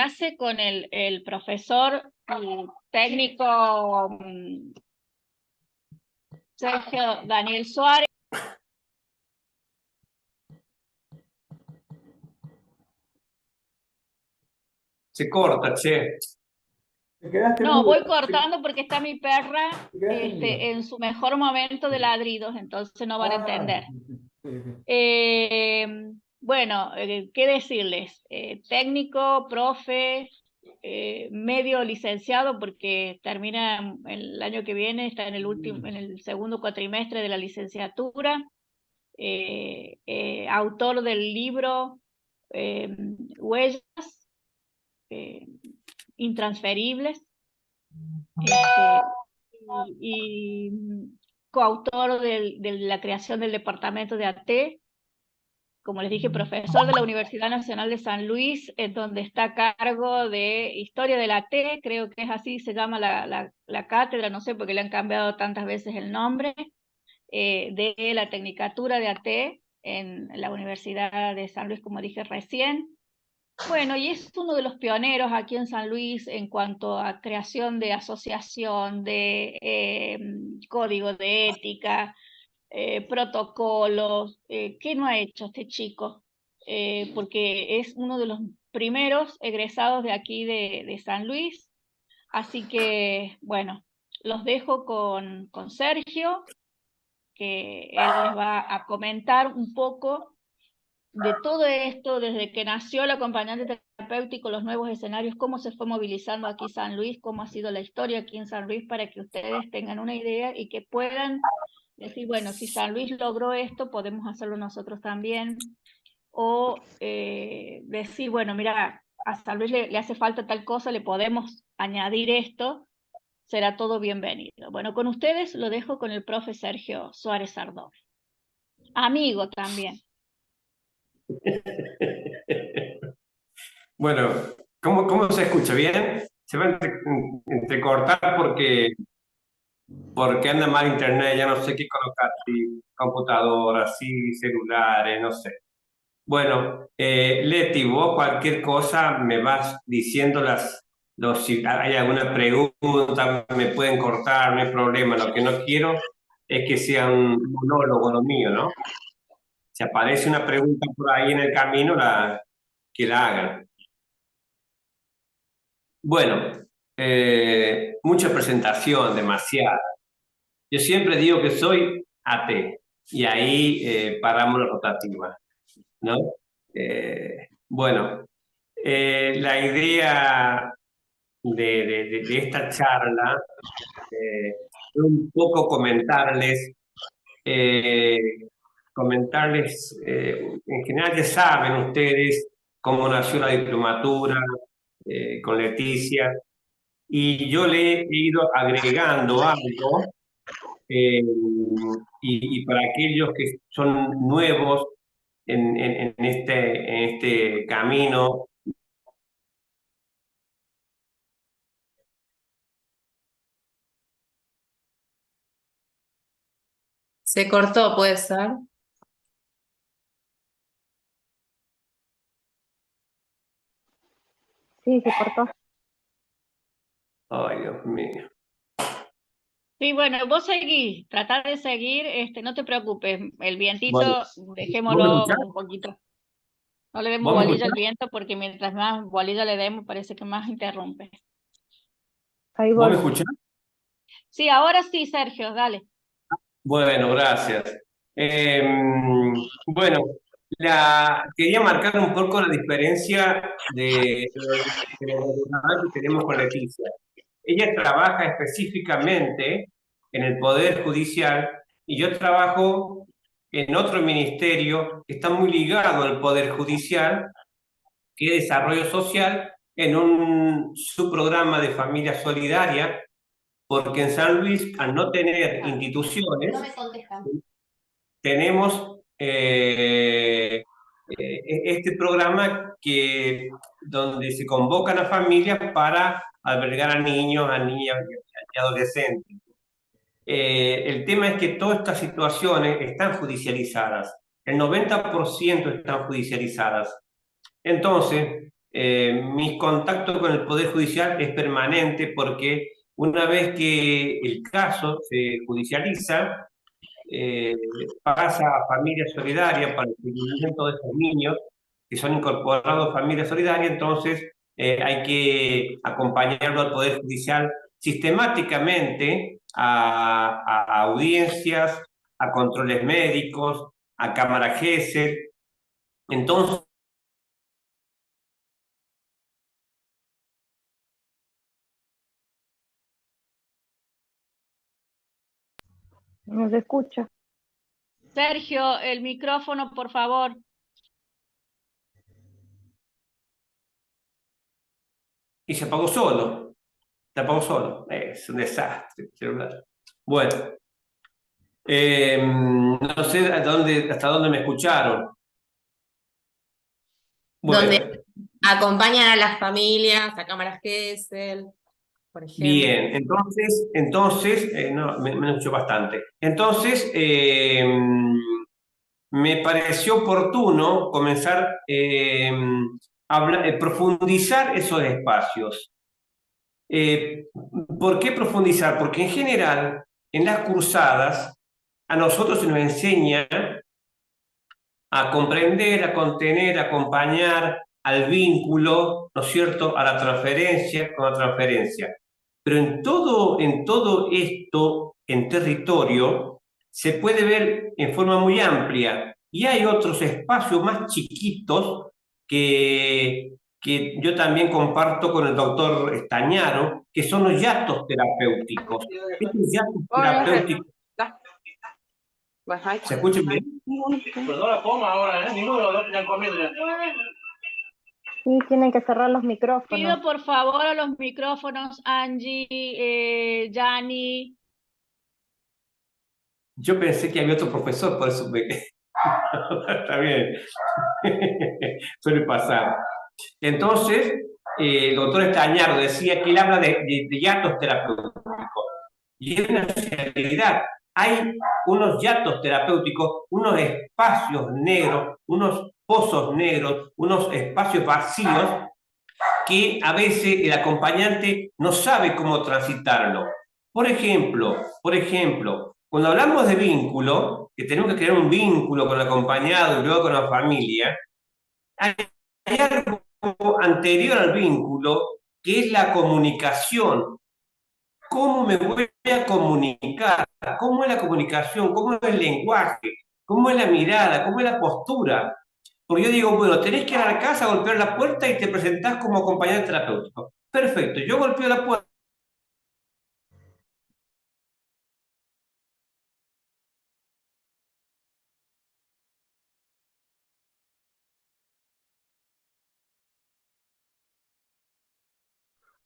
clase con el profesor y técnico Sergio Daniel Suárez. Se corta, che. No, voy cortando porque está mi perra en su mejor momento de ladridos, entonces no van a entender. Bueno, ¿qué decirles? Técnico, profe, medio licenciado porque termina el año que viene, está en el segundo cuatrimestre de la licenciatura, autor del libro Huellas Intransferibles, y coautor de la creación del departamento de AT, como les dije, profesor de la Universidad Nacional de San Luis, donde está a cargo de Historia de la T, creo que es así, se llama la cátedra, no sé porque le han cambiado tantas veces el nombre, de la Tecnicatura de AT en la Universidad de San Luis, como dije recién. Bueno, y es uno de los pioneros aquí en San Luis en cuanto a creación de asociación, de código de ética, protocolos. ¿Qué no ha hecho este chico? Porque es uno de los primeros egresados de aquí de San Luis. Así que, bueno, los dejo con Sergio, que él les va a comentar un poco de todo esto, desde que nació el acompañante terapéutico, los nuevos escenarios, cómo se fue movilizando aquí San Luis, cómo ha sido la historia aquí en San Luis, para que ustedes tengan una idea y que puedan decir, bueno, si San Luis logró esto, podemos hacerlo nosotros también. O decir, bueno, mira, a San Luis le hace falta tal cosa, le podemos añadir esto, será todo bienvenido. Bueno, con ustedes lo dejo con el profe Sergio Suárez Sardón. Amigo también. Bueno, ¿cómo se escucha? ¿Bien? Se va a entrecortar porque anda mal internet, ya no sé qué colocar, si computadoras, si celulares, no sé. Bueno, Leti, vos cualquier cosa me vas diciendo si hay alguna pregunta, me pueden cortar, no hay problema. Lo que no quiero es que sea un monólogo lo mío, ¿no? Si aparece una pregunta por ahí en el camino, que la hagan. Bueno, mucha presentación, demasiada. Yo siempre digo que soy AT y ahí paramos la rotativa, ¿no? Bueno, la idea de esta charla es un poco eh, en general ya saben ustedes cómo nació la diplomatura con Leticia, y yo le he ido agregando algo, y para aquellos que son nuevos en este camino. Se cortó, puede ser. Sí, se cortó. Ay, Dios mío. Sí, bueno, vos seguís, tratá de seguir, no te preocupes, el vientito, Bueno, ¿vos me dejémoslo escuchás? un poquito. No le demos ¿Vos me bolilla escuchás? al viento porque mientras más bolilla le demos parece que más interrumpe. Ahí ¿Vos voy. me escuchás? Sí, ahora sí, Sergio, dale. Bueno, gracias. Bueno, quería marcar un poco la diferencia de la relación que tenemos con Leticia. Ella trabaja específicamente en el Poder Judicial y yo trabajo en otro ministerio que está muy ligado al Poder Judicial, que es Desarrollo Social, en un subprograma de Familia Solidaria, porque en San Luis, al no tener instituciones, No me contestan. tenemos este programa donde se convocan a familias para albergar a niños, a niñas y adolescentes. El tema es que todas estas situaciones están judicializadas. El 90% están judicializadas. Entonces, Mi contacto con el Poder Judicial es permanente porque una vez que el caso se judicializa, pasa a familia solidaria para el seguimiento de esos niños que son incorporados a familia solidaria, entonces hay que acompañarlo al Poder Judicial sistemáticamente a audiencias, a controles médicos, a cámara GESEL. Entonces, No se escucha. Sergio, el micrófono, por favor. y se apagó solo. Se apagó solo. Es un desastre el celular. Bueno, no sé hasta dónde me escucharon. Donde Bueno, acompañan a las familias, a cámaras GESEL, por ejemplo. bien, entonces no, me escuchó bastante. Entonces, me pareció oportuno comenzar a profundizar esos espacios. ¿Por qué profundizar? Porque en general, en las cursadas, a nosotros se nos enseña a comprender, a contener, a acompañar al vínculo, ¿no es cierto?, a la transferencia con la transferencia. Pero en todo esto, en territorio, se puede ver en forma muy amplia y hay otros espacios más chiquitos que yo también comparto con el doctor Estañaro, que son los hiatos terapéuticos. Estos hiatos terapéuticos, ¿se escuchan bien? Pues no la coma ahora, ninguno de los dos ya han comido ya. Sí, tienen que cerrar los Pido micrófonos. por favor a los micrófonos, Angie, Yani. Yo pensé que había otro profesor, por eso me... Está bien. Suele pasar. Entonces, el doctor Estañaro decía que él habla de hiatos terapéuticos. Y es una realidad. Hay unos hiatos terapéuticos, unos espacios negros, unos pozos negros, unos espacios vacíos que a veces el acompañante no sabe cómo transitarlo. Por ejemplo, cuando hablamos de vínculo, que tenemos que crear un vínculo con el acompañado y luego con la familia, hay algo anterior al vínculo que es la comunicación. ¿Cómo me voy a comunicar? ¿Cómo es la comunicación? ¿Cómo es el lenguaje? ¿Cómo es la mirada? ¿Cómo es la postura? Porque yo digo, bueno, tenés que ir a la casa, golpear la puerta y te presentás como acompañante terapéutico. Perfecto, yo golpeo la puerta.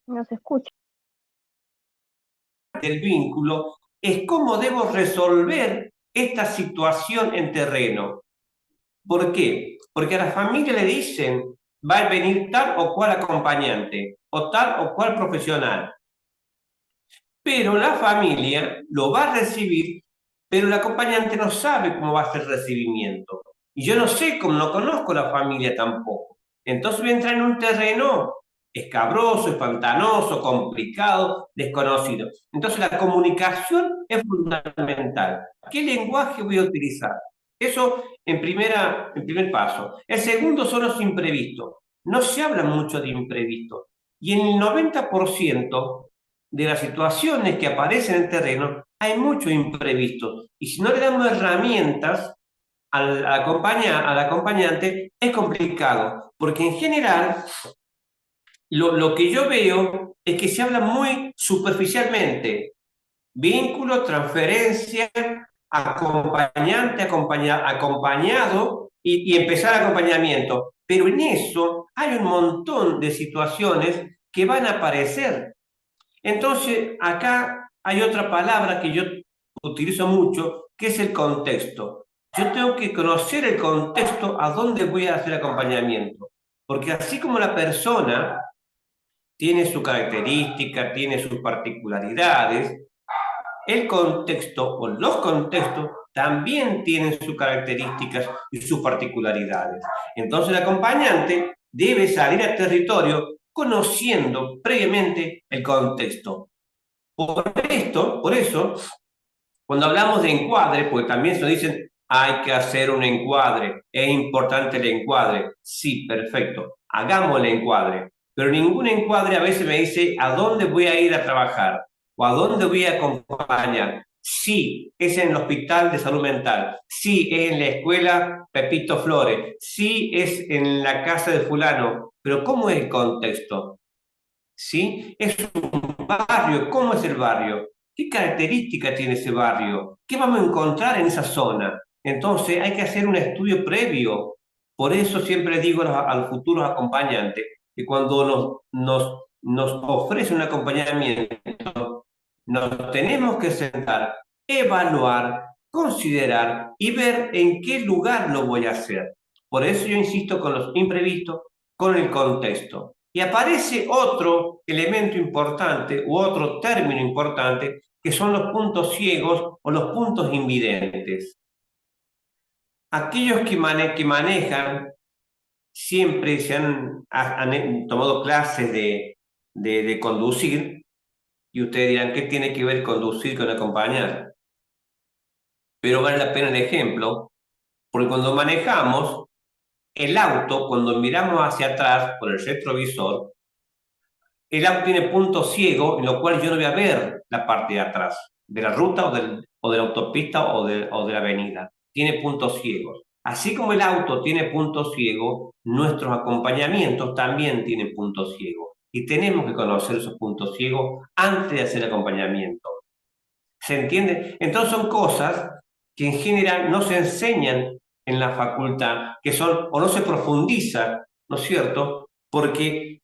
No se escucha. Del vínculo es cómo debo resolver esta situación en terreno. ¿Por qué? Porque a la familia le dicen, va a venir tal o cual acompañante o tal o cual profesional. Pero la familia lo va a recibir, pero el acompañante no sabe cómo va a ser el recibimiento. Y yo no sé cómo, no conozco la familia tampoco. Entonces voy a entrar en un terreno escabroso, espantanoso, complicado, desconocido. Entonces la comunicación es fundamental. ¿Qué lenguaje voy a utilizar? Eso en primer paso. El segundo son los imprevistos. No se habla mucho de imprevistos. Y en el 90% de las situaciones que aparecen en el terreno hay mucho imprevisto. Y si no le damos herramientas al acompañante, es complicado. Porque en general, lo que yo veo es que se habla muy superficialmente. Vínculo, transferencia, acompañante, acompañado y empezar acompañamiento. Pero en eso hay un montón de situaciones que van a aparecer. Entonces, acá hay otra palabra que yo utilizo mucho, que es el contexto. Yo tengo que conocer el contexto a dónde voy a hacer acompañamiento. Porque así como la persona tiene su característica, tiene sus particularidades, el contexto o los contextos también tienen sus características y sus particularidades. Entonces el acompañante debe salir al territorio conociendo previamente el contexto. Por eso, cuando hablamos de encuadre, porque también se nos dicen, hay que hacer un encuadre, es importante el encuadre. Sí, perfecto, hagamos el encuadre. Pero ningún encuadre a veces me dice a dónde voy a ir a trabajar o a dónde voy a acompañar. Sí, es en el hospital de salud mental. Sí, es en la escuela Pepito Flores. Sí, es en la casa de fulano. Pero ¿cómo es el contexto? ¿Sí? Es un barrio. ¿Cómo es el barrio? ¿Qué características tiene ese barrio? ¿Qué vamos a encontrar en esa zona? Entonces hay que hacer un estudio previo. Por eso siempre digo a los futuros acompañantes que cuando nos ofrece un acompañamiento, nos tenemos que sentar, evaluar, considerar y ver en qué lugar lo voy a hacer. Por eso yo insisto con los imprevistos, con el contexto. Y aparece otro elemento importante u otro término importante que son los puntos ciegos o los puntos invidentes. Aquellos que manejan siempre se han tomado clases de conducir y ustedes dirán, ¿qué tiene que ver conducir con acompañar? Pero vale la pena el ejemplo, porque cuando manejamos el auto, cuando miramos hacia atrás por el retrovisor, el auto tiene punto ciego, en lo cual yo no voy a ver la parte de atrás, de la ruta o de la autopista o de la avenida. Tiene puntos ciegos. Así como el auto tiene puntos ciegos, nuestros acompañamientos también tienen puntos ciegos. Y tenemos que conocer esos puntos ciegos antes de hacer el acompañamiento. ¿Se entiende? Entonces son cosas que en general no se enseñan en la facultad, que son, o no se profundiza, ¿no es cierto? Porque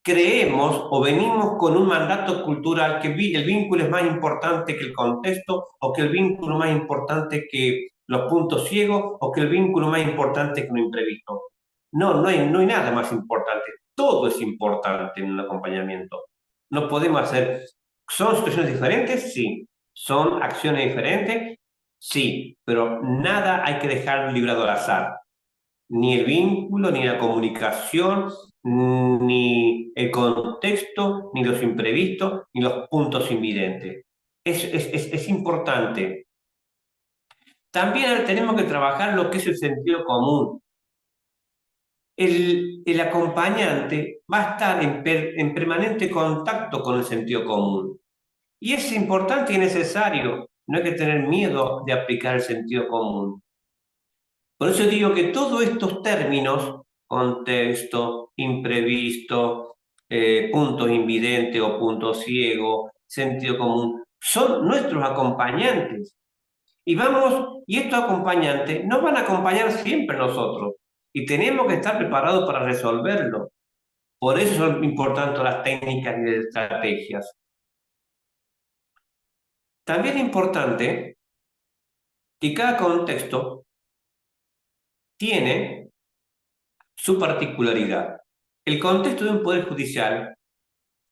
creemos o venimos con un mandato cultural que el vínculo es más importante que el contexto, o que el vínculo más importante que los puntos ciegos, o que el vínculo más importante que un imprevisto. No hay nada más importante. Todo es importante en un acompañamiento. No podemos hacer... ¿Son situaciones diferentes? Sí. ¿Son acciones diferentes? Sí. Pero nada hay que dejar librado al azar. Ni el vínculo, ni la comunicación, ni el contexto, ni los imprevistos, ni los puntos invidentes. Es importante. También tenemos que trabajar lo que es el sentido común. El acompañante va a estar en permanente contacto con el sentido común. Y es importante y necesario. No hay que tener miedo de aplicar el sentido común. Por eso digo que todos estos términos, contexto, imprevisto, puntos invidentes o puntos ciegos, sentido común, son nuestros acompañantes. Y estos acompañantes nos van a acompañar siempre a nosotros. Y tenemos que estar preparados para resolverlo. Por eso son importantes las técnicas y las estrategias. También es importante que cada contexto tiene su particularidad. El contexto de un poder judicial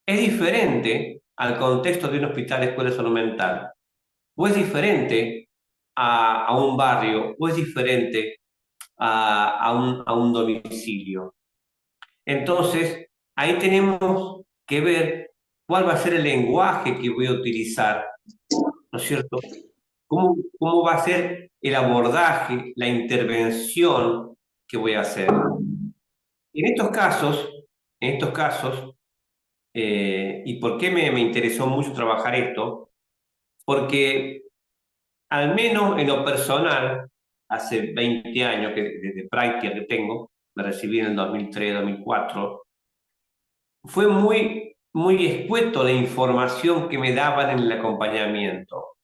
es diferente al contexto de un hospital, escuela de salud mental, o es diferente a un barrio, o es diferente a un domicilio. Entonces, ahí tenemos que ver cuál va a ser el lenguaje que voy a utilizar, ¿no es cierto? ¿Cómo va a ser el abordaje, la intervención que voy a hacer? En estos casos, ¿y por qué me interesó mucho trabajar esto? Porque al menos en lo personal, hace 20 años de práctica que tengo, me recibí en el 2003, 2004, fue muy escueto la información que me daban en el acompañamiento.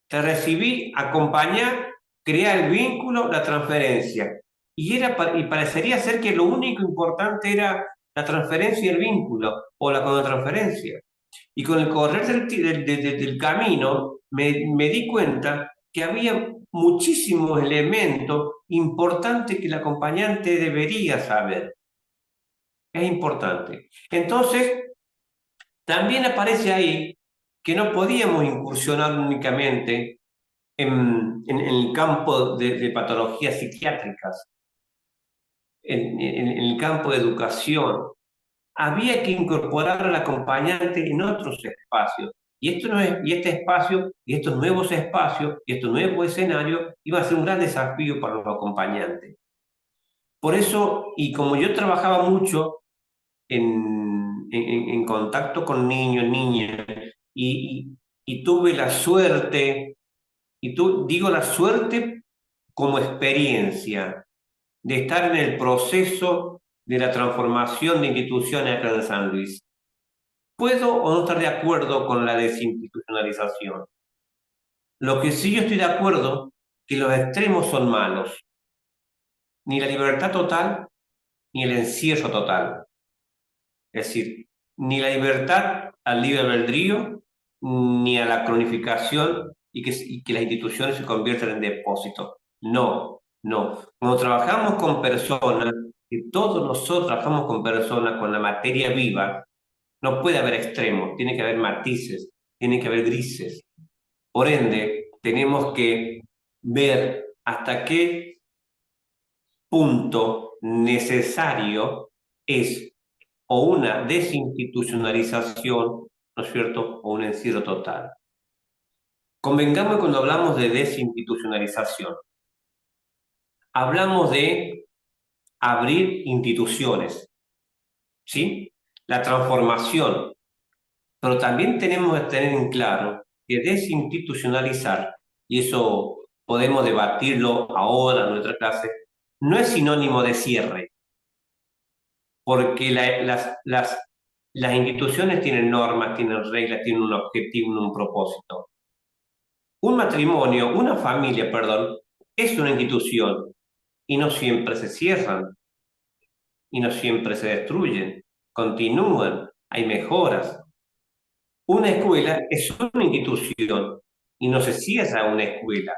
Te recibí, acompañar, crear el vínculo, la transferencia. Y parecería ser que lo único importante era la transferencia y el vínculo, o la contratransferencia. Y con el correr del camino me di cuenta que había muchísimos elementos importantes que el acompañante debería saber. Es importante. Entonces, también aparece ahí que no podíamos incursionar únicamente en el campo de patologías psiquiátricas. en el campo de educación, había que incorporar al acompañante en otros espacios. Y este espacio, y estos nuevos espacios, y estos nuevos escenarios, iba a ser un gran desafío para los acompañantes. Por eso, y como yo trabajaba mucho en contacto con niños, niñas, y tuve la suerte, digo la suerte como experiencia, de estar en el proceso de la transformación de instituciones acá en San Luis. Puedo o no estar de acuerdo con la desinstitucionalización. Lo que sí yo estoy de acuerdo, que los extremos son malos. Ni la libertad total, ni el encierro total. Es decir, ni la libertad al libre albedrío, ni a la cronificación y que las instituciones se conviertan en depósitos. No, no. Cuando trabajamos con personas, y todos nosotros trabajamos con personas, con la materia viva, no puede haber extremos, tiene que haber matices, tiene que haber grises. Por ende, tenemos que ver hasta qué punto necesario es o una desinstitucionalización, ¿no es cierto?, o un encierro total. Convengamos cuando hablamos de desinstitucionalización, hablamos de abrir instituciones, ¿sí? La transformación, pero también tenemos que tener en claro que desinstitucionalizar, y eso podemos debatirlo ahora en nuestra clase, no es sinónimo de cierre, porque las instituciones tienen normas, tienen reglas, tienen un objetivo, un propósito. Un matrimonio, una familia, perdón, es una institución y no siempre se cierran y no siempre se destruyen, continúan, hay mejoras. Una escuela es una institución y no se cierra una escuela.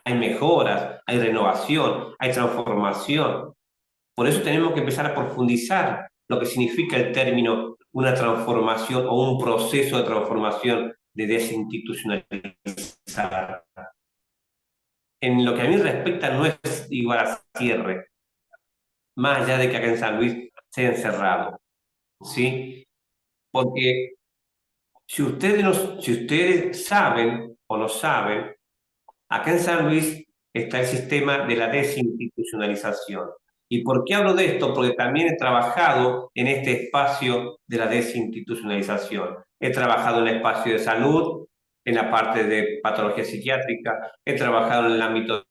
Hay mejoras, hay renovación, hay transformación. Por eso tenemos que empezar a profundizar lo que significa el término una transformación o un proceso de transformación de desinstitucionalizar. En lo que a mí respecta no es igual a cierre, más allá de que acá en San Luis se ha encerrado, ¿sí? Porque si ustedes saben o no saben, acá en San Luis está el sistema de la desinstitucionalización. ¿Y por qué hablo de esto? Porque también he trabajado en este espacio de la desinstitucionalización. He trabajado en el espacio de salud, en la parte de patología psiquiátrica, he trabajado en el ámbito.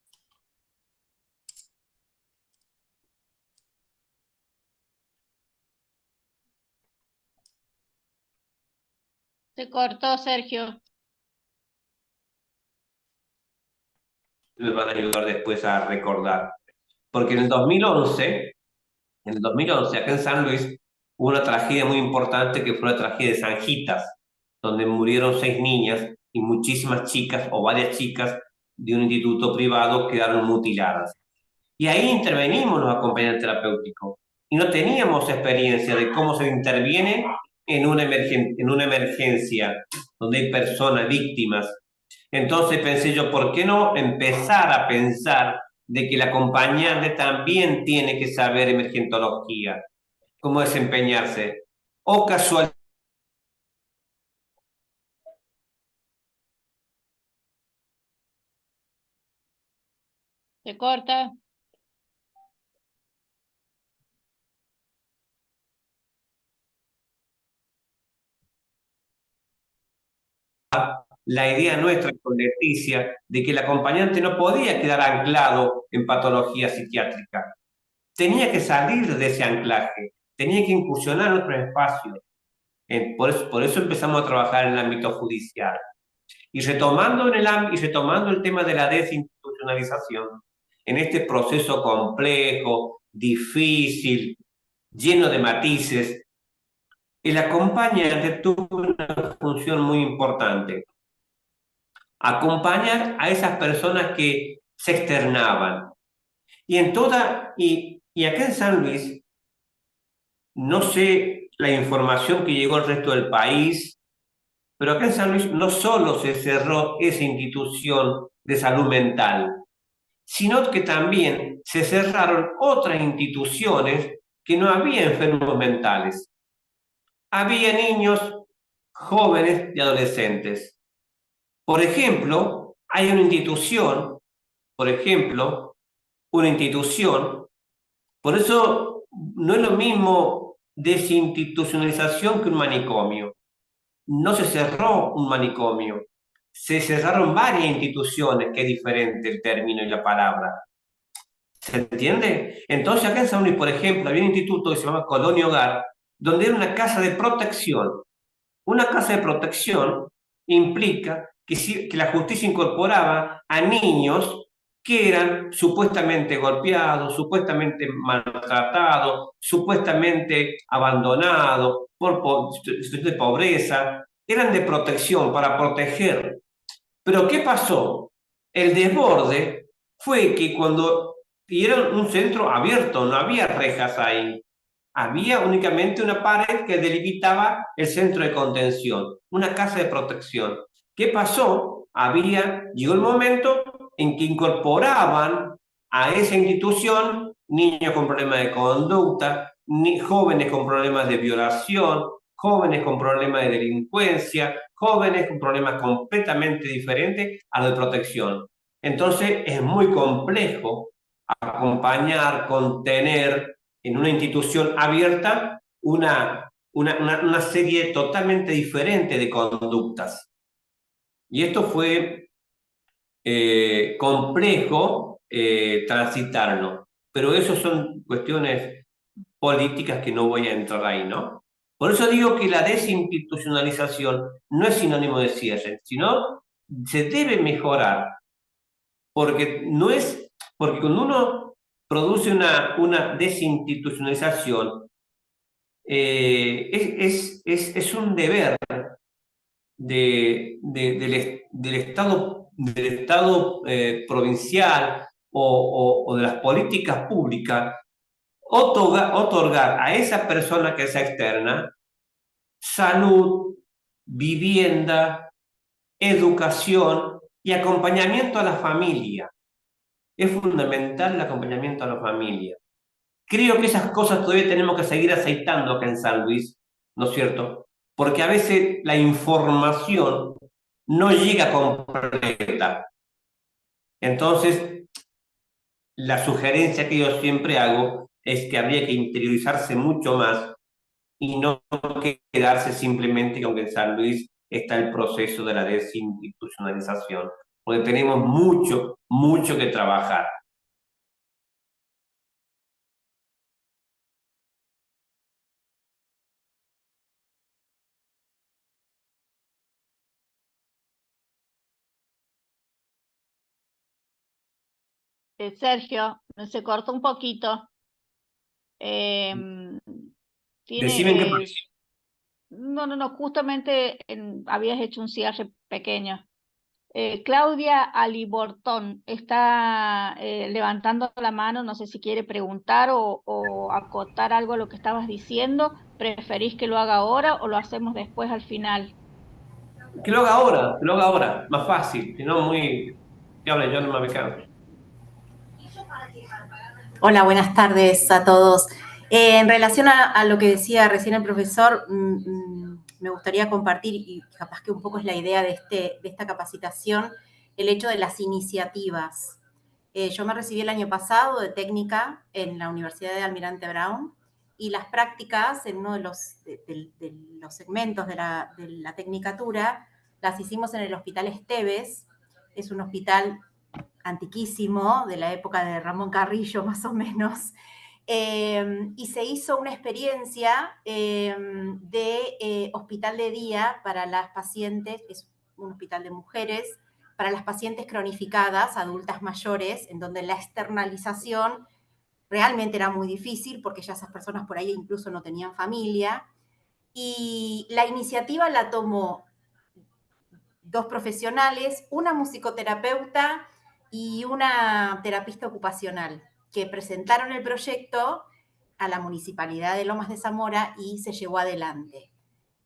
Se cortó, Sergio. Me van a ayudar después a recordar. Porque en el 2011, acá en San Luis, hubo una tragedia muy importante que fue la tragedia de Sanjitas, donde murieron 6 niñas y muchísimas chicas o varias chicas de un instituto privado quedaron mutiladas. Y ahí intervenimos los acompañantes terapéuticos y no teníamos experiencia de cómo se interviene en una emergencia donde hay personas víctimas. Entonces pensé yo, ¿por qué no empezar a pensar de que el acompañante también tiene que saber emergentología, cómo desempeñarse? O casualmente. Se corta. La idea nuestra con Leticia de que el acompañante no podía quedar anclado en patología psiquiátrica. Tenía que salir de ese anclaje, tenía que incursionar en otros espacios. Por eso empezamos a trabajar en el ámbito judicial. Y retomando el tema de la desinstitucionalización, en este proceso complejo, difícil, lleno de matices, el acompañante tuvo una función muy importante. Acompañar a esas personas que se externaban. Y acá en San Luis, no sé la información que llegó al resto del país, pero acá en San Luis no solo se cerró esa institución de salud mental, sino que también se cerraron otras instituciones que no había enfermos mentales. Había niños, jóvenes y adolescentes. Por ejemplo, hay una institución, por eso no es lo mismo desinstitucionalización que un manicomio. No se cerró un manicomio, se cerraron varias instituciones, que es diferente el término y la palabra. ¿Se entiende? Entonces acá en San Luis, por ejemplo, había un instituto que se llama Colonia Hogar, donde era una casa de protección. Una casa de protección implica que la justicia incorporaba a niños que eran supuestamente golpeados, supuestamente maltratados, supuestamente abandonados por situación de pobreza, eran de protección, para proteger. Pero ¿qué pasó? El desborde fue que y era un centro abierto, no había rejas ahí. Había únicamente una pared que delimitaba el centro de contención, una casa de protección. ¿Qué pasó? Llegó el momento en que incorporaban a esa institución niños con problemas de conducta, jóvenes con problemas de violación, jóvenes con problemas de delincuencia, jóvenes con problemas completamente diferentes a los de protección. Entonces es muy complejo acompañar, contener en una institución abierta una serie totalmente diferente de conductas. Y esto fue complejo transitarlo, pero eso son cuestiones políticas que no voy a entrar ahí, ¿no? Por eso digo que la desinstitucionalización no es sinónimo de cierre, sino se debe mejorar, porque cuando uno produce una desinstitucionalización, es un deber del Estado provincial o de las políticas públicas otorgar a esa persona que es externa salud, vivienda, educación y acompañamiento a la familia. Es fundamental el acompañamiento a la familia. Creo que esas cosas todavía tenemos que seguir aceitando acá en San Luis, ¿no es cierto? Porque a veces la información no llega completa. Entonces, la sugerencia que yo siempre hago es que habría que interiorizarse mucho más y no quedarse simplemente con que en San Luis está el proceso de la desinstitucionalización, porque tenemos mucho, mucho que trabajar. Sergio, se cortó un poquito. Decime en qué Tiene, no, justamente habías hecho un cierre pequeño. Claudia Alibortón está levantando la mano, no sé si quiere preguntar o acotar algo a lo que estabas diciendo. ¿Preferís que lo haga ahora o lo hacemos después al final? que lo haga ahora, más fácil, si no muy... Que hable yo, no me canso. Hola, buenas tardes a todos. En relación a lo que decía recién el profesor, me gustaría compartir, y capaz que un poco es la idea de esta capacitación, el hecho de las iniciativas. Yo me recibí el año pasado de técnica en la Universidad de Almirante Brown, y las prácticas en uno de los segmentos de la tecnicatura las hicimos en el Hospital Esteves. Es un hospital antiquísimo, de la época de Ramón Carrillo más o menos, y se hizo una experiencia de hospital de día para las pacientes, es un hospital de mujeres, para las pacientes cronificadas, adultas mayores, en donde la externalización realmente era muy difícil, porque ya esas personas por ahí incluso no tenían familia, y la iniciativa la tomó 2 profesionales, una musicoterapeuta y una terapista ocupacional, que presentaron el proyecto a la Municipalidad de Lomas de Zamora y se llevó adelante.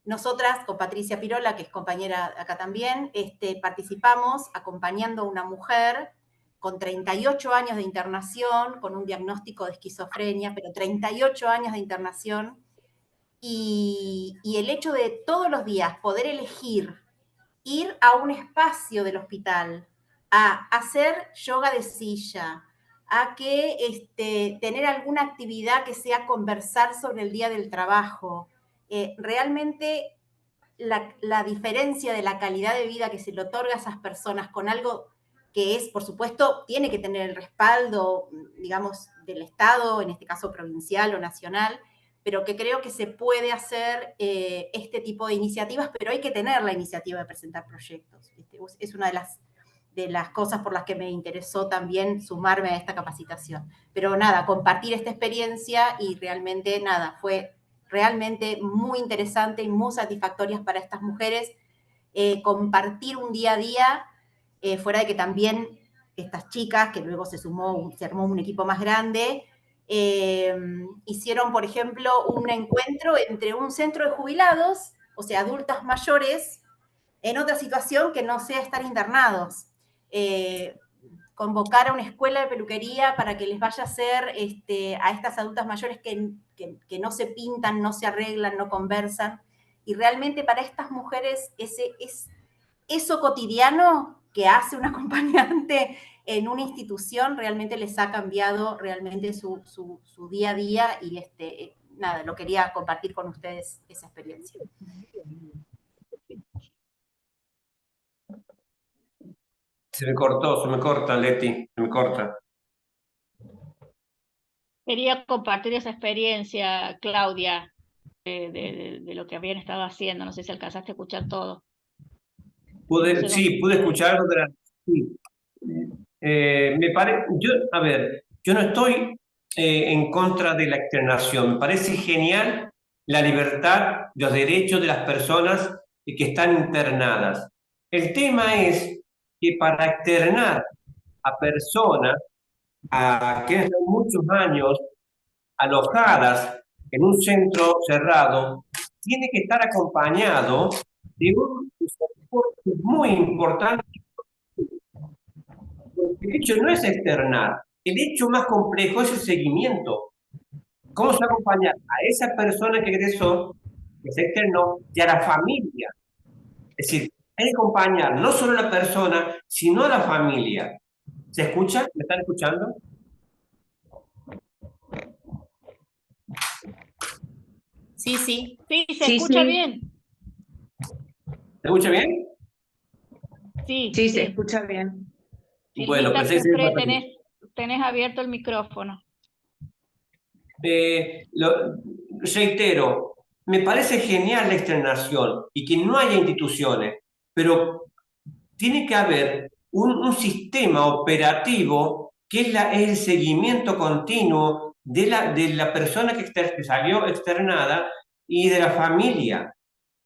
Nosotras, con Patricia Pirola, que es compañera acá también, participamos acompañando a una mujer con 38 años de internación, con un diagnóstico de esquizofrenia, pero 38 años de internación, y el hecho de todos los días poder elegir ir a un espacio del hospital, a hacer yoga de silla, a que tener alguna actividad que sea conversar sobre el día del trabajo. Realmente la diferencia de la calidad de vida que se le otorga a esas personas con algo que es, por supuesto, tiene que tener el respaldo, digamos, del Estado, en este caso provincial o nacional, pero que creo que se puede hacer este tipo de iniciativas, pero hay que tener la iniciativa de presentar proyectos. Es una de las cosas por las que me interesó también sumarme a esta capacitación. Pero nada, compartir esta experiencia y realmente nada, fue realmente muy interesante y muy satisfactorias para estas mujeres compartir un día a día, fuera de que también estas chicas, que luego se armó un equipo más grande, hicieron, por ejemplo, un encuentro entre un centro de jubilados, o sea, adultas mayores, en otra situación que no sea estar internados. Convocar a una escuela de peluquería para que les vaya a hacer a estas adultas mayores que no se pintan, no se arreglan, no conversan. Y realmente para estas mujeres eso cotidiano que hace un acompañante en una institución realmente les ha cambiado realmente su día a día y nada, lo quería compartir con ustedes esa experiencia. Se me corta, Leti, se me corta. Quería compartir esa experiencia, Claudia, de lo que habían estado haciendo. No sé si alcanzaste a escuchar todo. Sí, pude escuchar. Sí. Yo no estoy en contra de la externación. Me parece genial la libertad, los derechos de las personas que están internadas. El tema es que para externar a personas que han estado muchos años alojadas en un centro cerrado, tiene que estar acompañado de un soporte muy importante. El hecho no es externar, el hecho más complejo es el seguimiento. ¿Cómo se va a acompañar a esa persona que egresó, que se externó, y a la familia? Es decir, hay que acompañar no solo a la persona, sino a la familia. ¿Se escucha? ¿Me están escuchando? Sí, sí. Sí, se escucha bien. ¿Se escucha bien? Sí, Sí, se escucha bien. Bueno, Silvita, pensé que siempre tenés abierto el micrófono. Reitero, me parece genial la externación y que no haya instituciones, pero tiene que haber un sistema operativo que es el seguimiento continuo de la persona que salió externada y de la familia.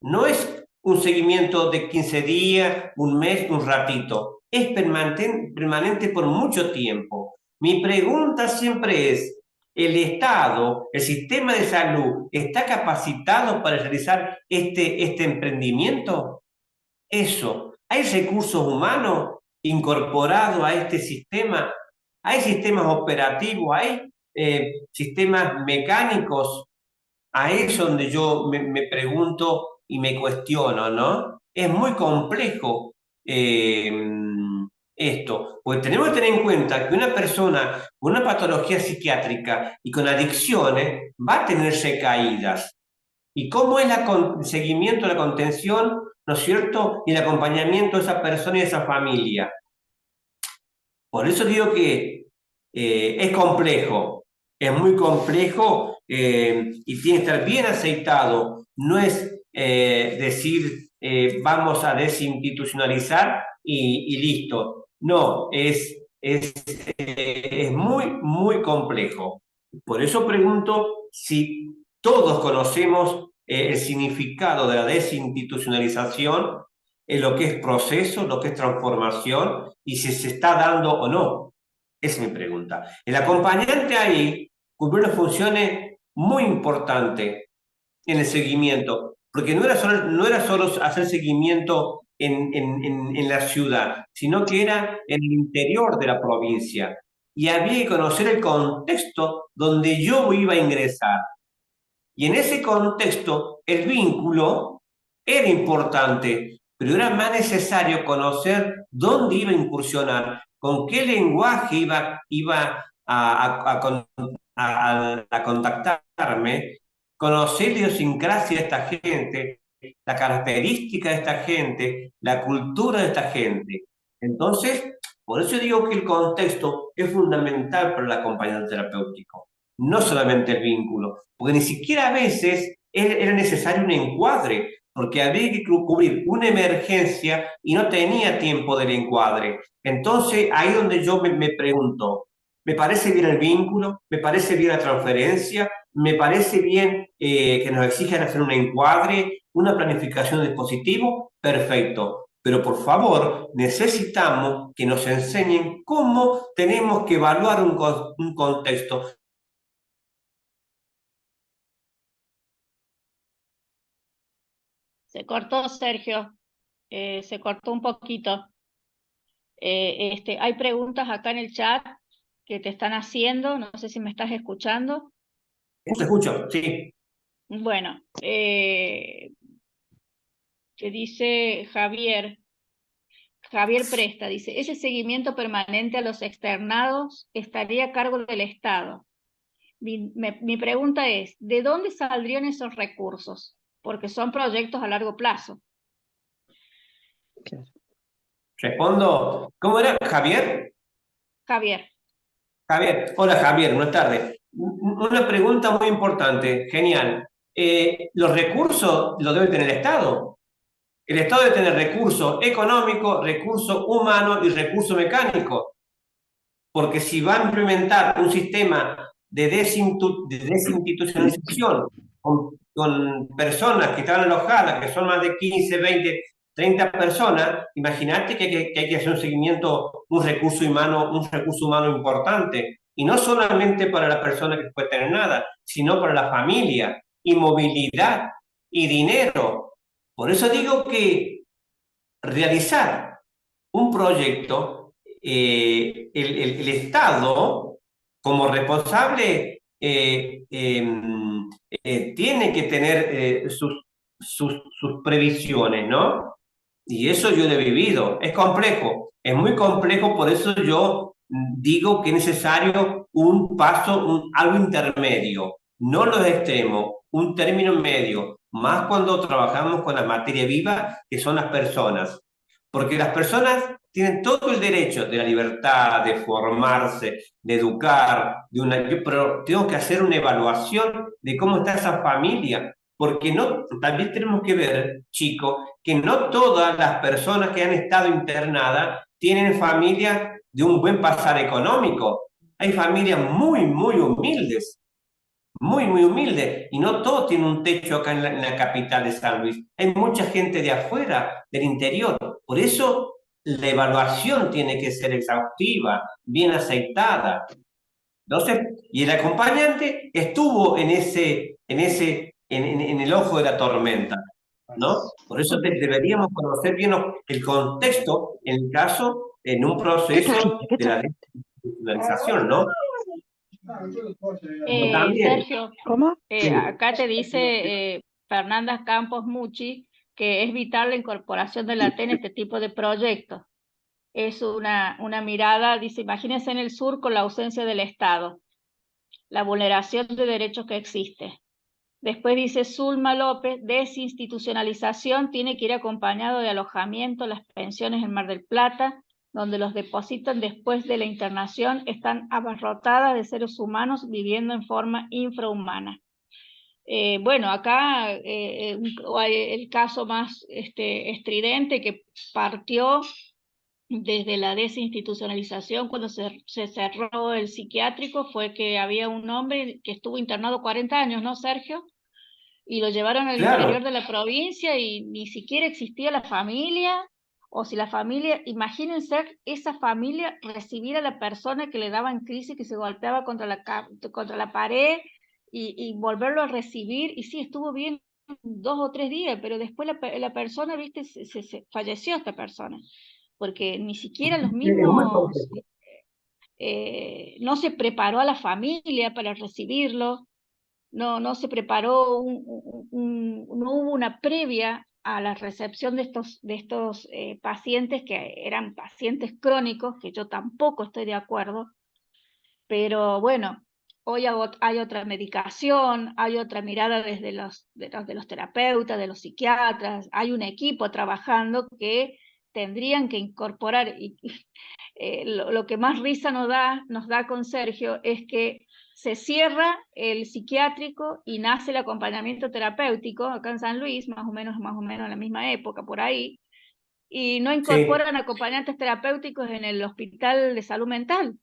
No es un seguimiento de 15 días, un mes, un ratito. Es permanente por mucho tiempo. Mi pregunta siempre es, ¿el Estado, el sistema de salud, está capacitado para realizar este emprendimiento? Eso. ¿Hay recursos humanos incorporados a este sistema? ¿Hay sistemas operativos? ¿Hay sistemas mecánicos? A eso donde yo me pregunto y me cuestiono, ¿no? Es muy complejo esto, porque tenemos que tener en cuenta que una persona con una patología psiquiátrica y con adicciones va a tener recaídas. ¿Y cómo es el seguimiento, la contención, ¿no es cierto? Y el acompañamiento de esa persona y de esa familia. Por eso digo que es complejo, es muy complejo y tiene que estar bien aceitado. No es decir vamos a desinstitucionalizar y listo. No, es muy, muy complejo. Por eso pregunto si todos conocemos el significado de la desinstitucionalización, lo que es proceso, lo que es transformación, y si se está dando o no. Esa es mi pregunta. El acompañante ahí cumplió una función muy importante en el seguimiento, porque no era solo hacer seguimiento en la ciudad, sino que era en el interior de la provincia. Y había que conocer el contexto donde yo iba a ingresar. Y en ese contexto, el vínculo era importante, pero era más necesario conocer dónde iba a incursionar, con qué lenguaje iba a contactarme, conocer la idiosincrasia de esta gente, la característica de esta gente, la cultura de esta gente. Entonces, por eso digo que el contexto es fundamental para el acompañante terapéutico, no solamente el vínculo, porque ni siquiera a veces era necesario un encuadre, porque había que cubrir una emergencia y no tenía tiempo del encuadre. Entonces, ahí donde yo me pregunto, ¿me parece bien el vínculo? ¿Me parece bien la transferencia? ¿Me parece bien que nos exijan hacer un encuadre, una planificación de dispositivo? Perfecto. Pero por favor, necesitamos que nos enseñen cómo tenemos que evaluar un contexto. Se cortó, Sergio. Se cortó un poquito. Hay preguntas acá en el chat que te están haciendo. No sé si me estás escuchando. Te escucho, sí. Bueno, que dice Javier Presta, dice, ese seguimiento permanente a los externados estaría a cargo del Estado. Mi pregunta es, ¿de dónde saldrían esos recursos? Porque son proyectos a largo plazo. Respondo. ¿Cómo era? ¿Javier? Javier. Javier. Hola, Javier. Buenas tardes. Una pregunta muy importante. Genial. ¿Los recursos los debe tener el Estado? El Estado debe tener recursos económicos, recursos humanos y recursos mecánicos. Porque si va a implementar un sistema de desinstitucionalización con personas que están alojadas, que son más de 15, 20, 30 personas, imagínate que hay que hacer un seguimiento, un recurso humano importante. Y no solamente para la persona que puede tener nada, sino para la familia, y movilidad, y dinero. Por eso digo que realizar un proyecto, el Estado, como responsable, tiene que tener sus previsiones, ¿no? Y eso yo lo he vivido. Es complejo, es muy complejo, por eso yo digo que es necesario un paso, algo intermedio, no los extremos, un término medio, más cuando trabajamos con la materia viva, que son las personas. Porque las personas tienen todo el derecho de la libertad, de formarse, de educar, pero tengo que hacer una evaluación de cómo está esa familia, porque no, también tenemos que ver, chicos, que no todas las personas que han estado internadas tienen familias de un buen pasar económico. Hay familias muy, muy humildes, y no todos tienen un techo acá en la capital de San Luis. Hay mucha gente de afuera, del interior. Por eso la evaluación tiene que ser exhaustiva, bien aceitada. Entonces, y el acompañante estuvo en el ojo de la tormenta, ¿no? Por eso deberíamos conocer bien el contexto, en el caso, en un proceso de la desinstitucionalización, ¿no? También. Sergio, ¿Cómo? acá te dice Fernanda Campos Mucci que es vital la incorporación de la TEN en este tipo de proyectos. Es una mirada, dice, imagínense en el sur con la ausencia del Estado, la vulneración de derechos que existe. Después dice Zulma López, desinstitucionalización tiene que ir acompañado de alojamiento, las pensiones en Mar del Plata, donde los depositan después de la internación, están abarrotadas de seres humanos viviendo en forma infrahumana. Bueno, acá el caso más estridente que partió desde la desinstitucionalización, cuando se cerró el psiquiátrico, fue que había un hombre que estuvo internado 40 años, ¿no, Sergio? Y lo llevaron al interior de la provincia y ni siquiera existía la familia, o si la familia, imagínense esa familia recibir a la persona que le daba en crisis, que se golpeaba contra la pared y volverlo a recibir, y sí, estuvo bien 2 o 3 días, pero después la persona, viste, falleció esta persona, porque ni siquiera los Es muy mismos, complejo. no se preparó a la familia para recibirlo, no se preparó, no hubo una previa a la recepción de estos pacientes que eran pacientes crónicos, que yo tampoco estoy de acuerdo, pero bueno, hoy hay otra medicación, hay otra mirada desde de los terapeutas, de los psiquiatras, hay un equipo trabajando que tendrían que incorporar, lo que más risa nos da con Sergio es que se cierra el psiquiátrico y nace el acompañamiento terapéutico acá en San Luis, más o menos en la misma época, por ahí, y no Sí. incorporan acompañantes terapéuticos en el hospital de salud mental.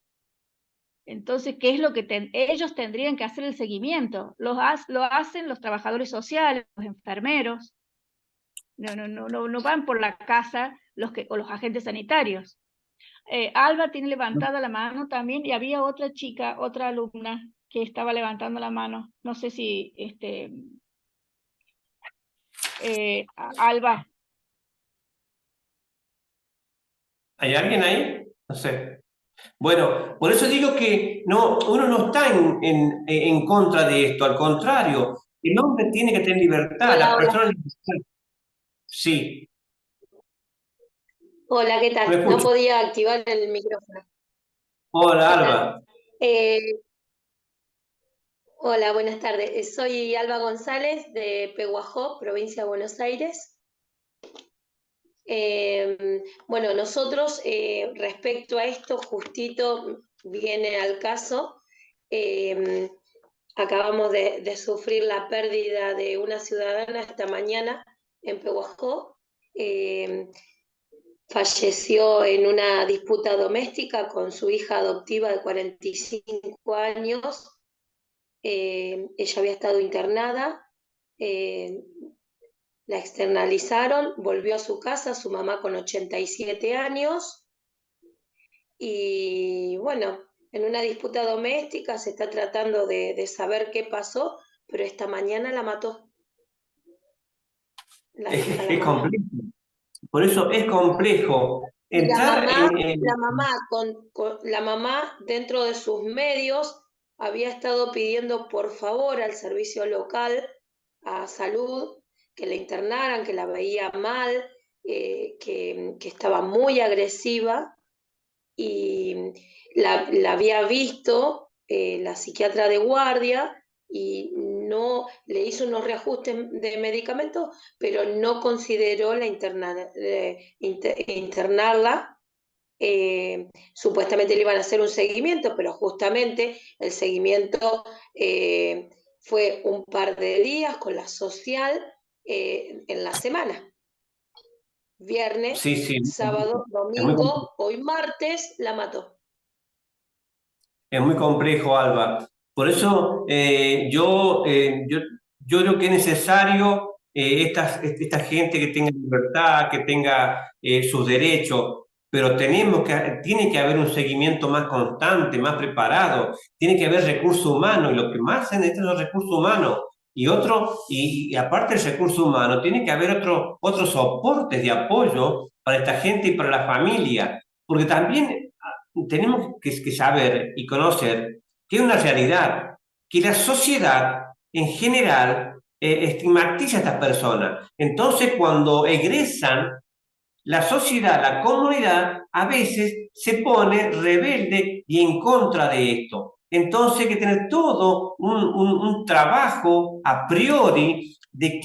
Entonces, ¿qué es lo que ellos tendrían que hacer el seguimiento? Lo hacen los trabajadores sociales, los enfermeros, no van por la casa o los agentes sanitarios. Alba tiene levantada la mano también y había otra chica, otra alumna que estaba levantando la mano. No sé si Alba. ¿Hay alguien ahí? No sé. Bueno, por eso digo que no, uno no está en contra de esto, al contrario, el hombre tiene que tener libertad, Hola, las hola. personas... Sí, Hola, ¿qué me tal? No escucho. podía activar el micrófono. Hola, ¿Qué tal? Alba. Hola, buenas tardes. Soy Alba González de Pehuajó, provincia de Buenos Aires. Bueno, nosotros respecto a esto, justito viene al caso. Acabamos de sufrir la pérdida de una ciudadana esta mañana en Pehuajó. Falleció en una disputa doméstica con su hija adoptiva de 45 años. Ella había estado internada, la externalizaron, volvió a su casa, su mamá con 87 años, y bueno, en una disputa doméstica se está tratando de saber qué pasó, pero esta mañana la mató. La hija la Es mató. complejo. Por eso es complejo entrar La mamá, dentro de sus medios, había estado pidiendo por favor al servicio local, a salud, que la internaran, que la veía mal, que estaba muy agresiva, y la había visto la psiquiatra de guardia y no le hizo unos reajustes de medicamentos, pero no consideró internarla. Supuestamente le iban a hacer un seguimiento, pero justamente el seguimiento fue un par de días con la social en la semana. Viernes, Sí, sí, sábado, es muy complejo. domingo, hoy martes la mató. Es muy complejo, Alba. Por eso yo creo que es necesario esta gente que tenga libertad, que tenga sus derechos, pero tiene que haber un seguimiento más constante, más preparado, tiene que haber recursos humanos, y lo que más se necesita son los recursos humanos. Y aparte del recurso humano, tiene que haber otros soportes de apoyo para esta gente y para la familia, porque también tenemos que saber y conocer que es una realidad, que la sociedad en general estigmatiza a estas personas. Entonces, cuando egresan, la sociedad, la comunidad, a veces se pone rebelde y en contra de esto. Entonces hay que tener todo un trabajo a priori de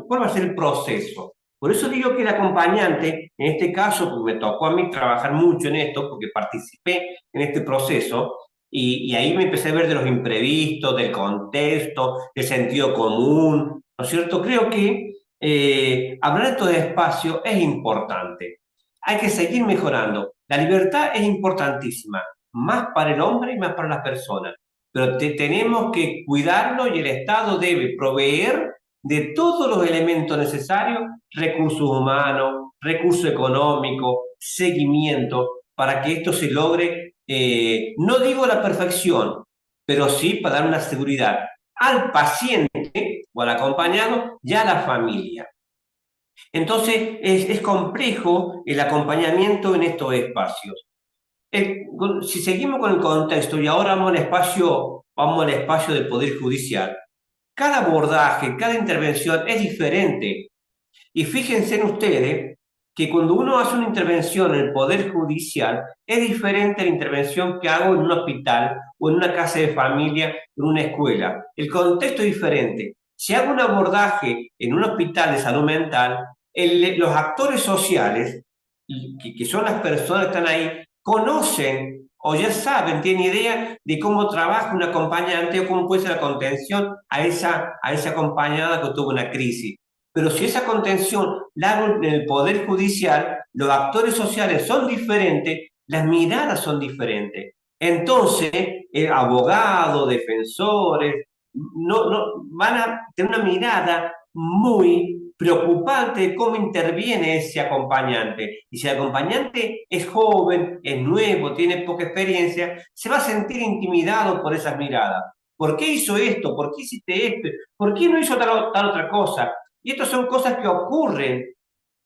cuál va a ser el proceso. Por eso digo que el acompañante, en este caso, pues me tocó a mí trabajar mucho en esto, porque participé en este proceso, y ahí me empecé a ver de los imprevistos, del contexto, del sentido común, ¿no es cierto? Creo que hablar de estos espacios es importante. Hay que seguir mejorando. La libertad es importantísima, más para el hombre y más para las personas. Pero tenemos que cuidarlo y el Estado debe proveer de todos los elementos necesarios, recursos humanos, recursos económicos, seguimiento, para que esto se logre, no digo la perfección, pero sí para dar una seguridad al paciente o al acompañado y a la familia. Entonces es complejo el acompañamiento en estos espacios. Si seguimos con el contexto y ahora vamos al espacio del Poder Judicial, cada abordaje, cada intervención es diferente. Y fíjense en ustedes que cuando uno hace una intervención en el Poder Judicial, es diferente a la intervención que hago en un hospital o en una casa de familia, en una escuela. El contexto es diferente. Si hago un abordaje en un hospital de salud mental, los actores sociales, que son las personas que están ahí, conocen o ya saben, tienen idea de cómo trabaja un acompañante o cómo puede ser la contención a esa acompañada que tuvo una crisis. Pero si esa contención la hago en el Poder Judicial, los actores sociales son diferentes, las miradas son diferentes. Entonces, abogados, defensores, van a tener una mirada muy preocupante de cómo interviene ese acompañante. Y si el acompañante es joven, es nuevo, tiene poca experiencia, se va a sentir intimidado por esas miradas. ¿Por qué hizo esto? ¿Por qué hiciste esto? ¿Por qué no hizo tal otra cosa? Y estas son cosas que ocurren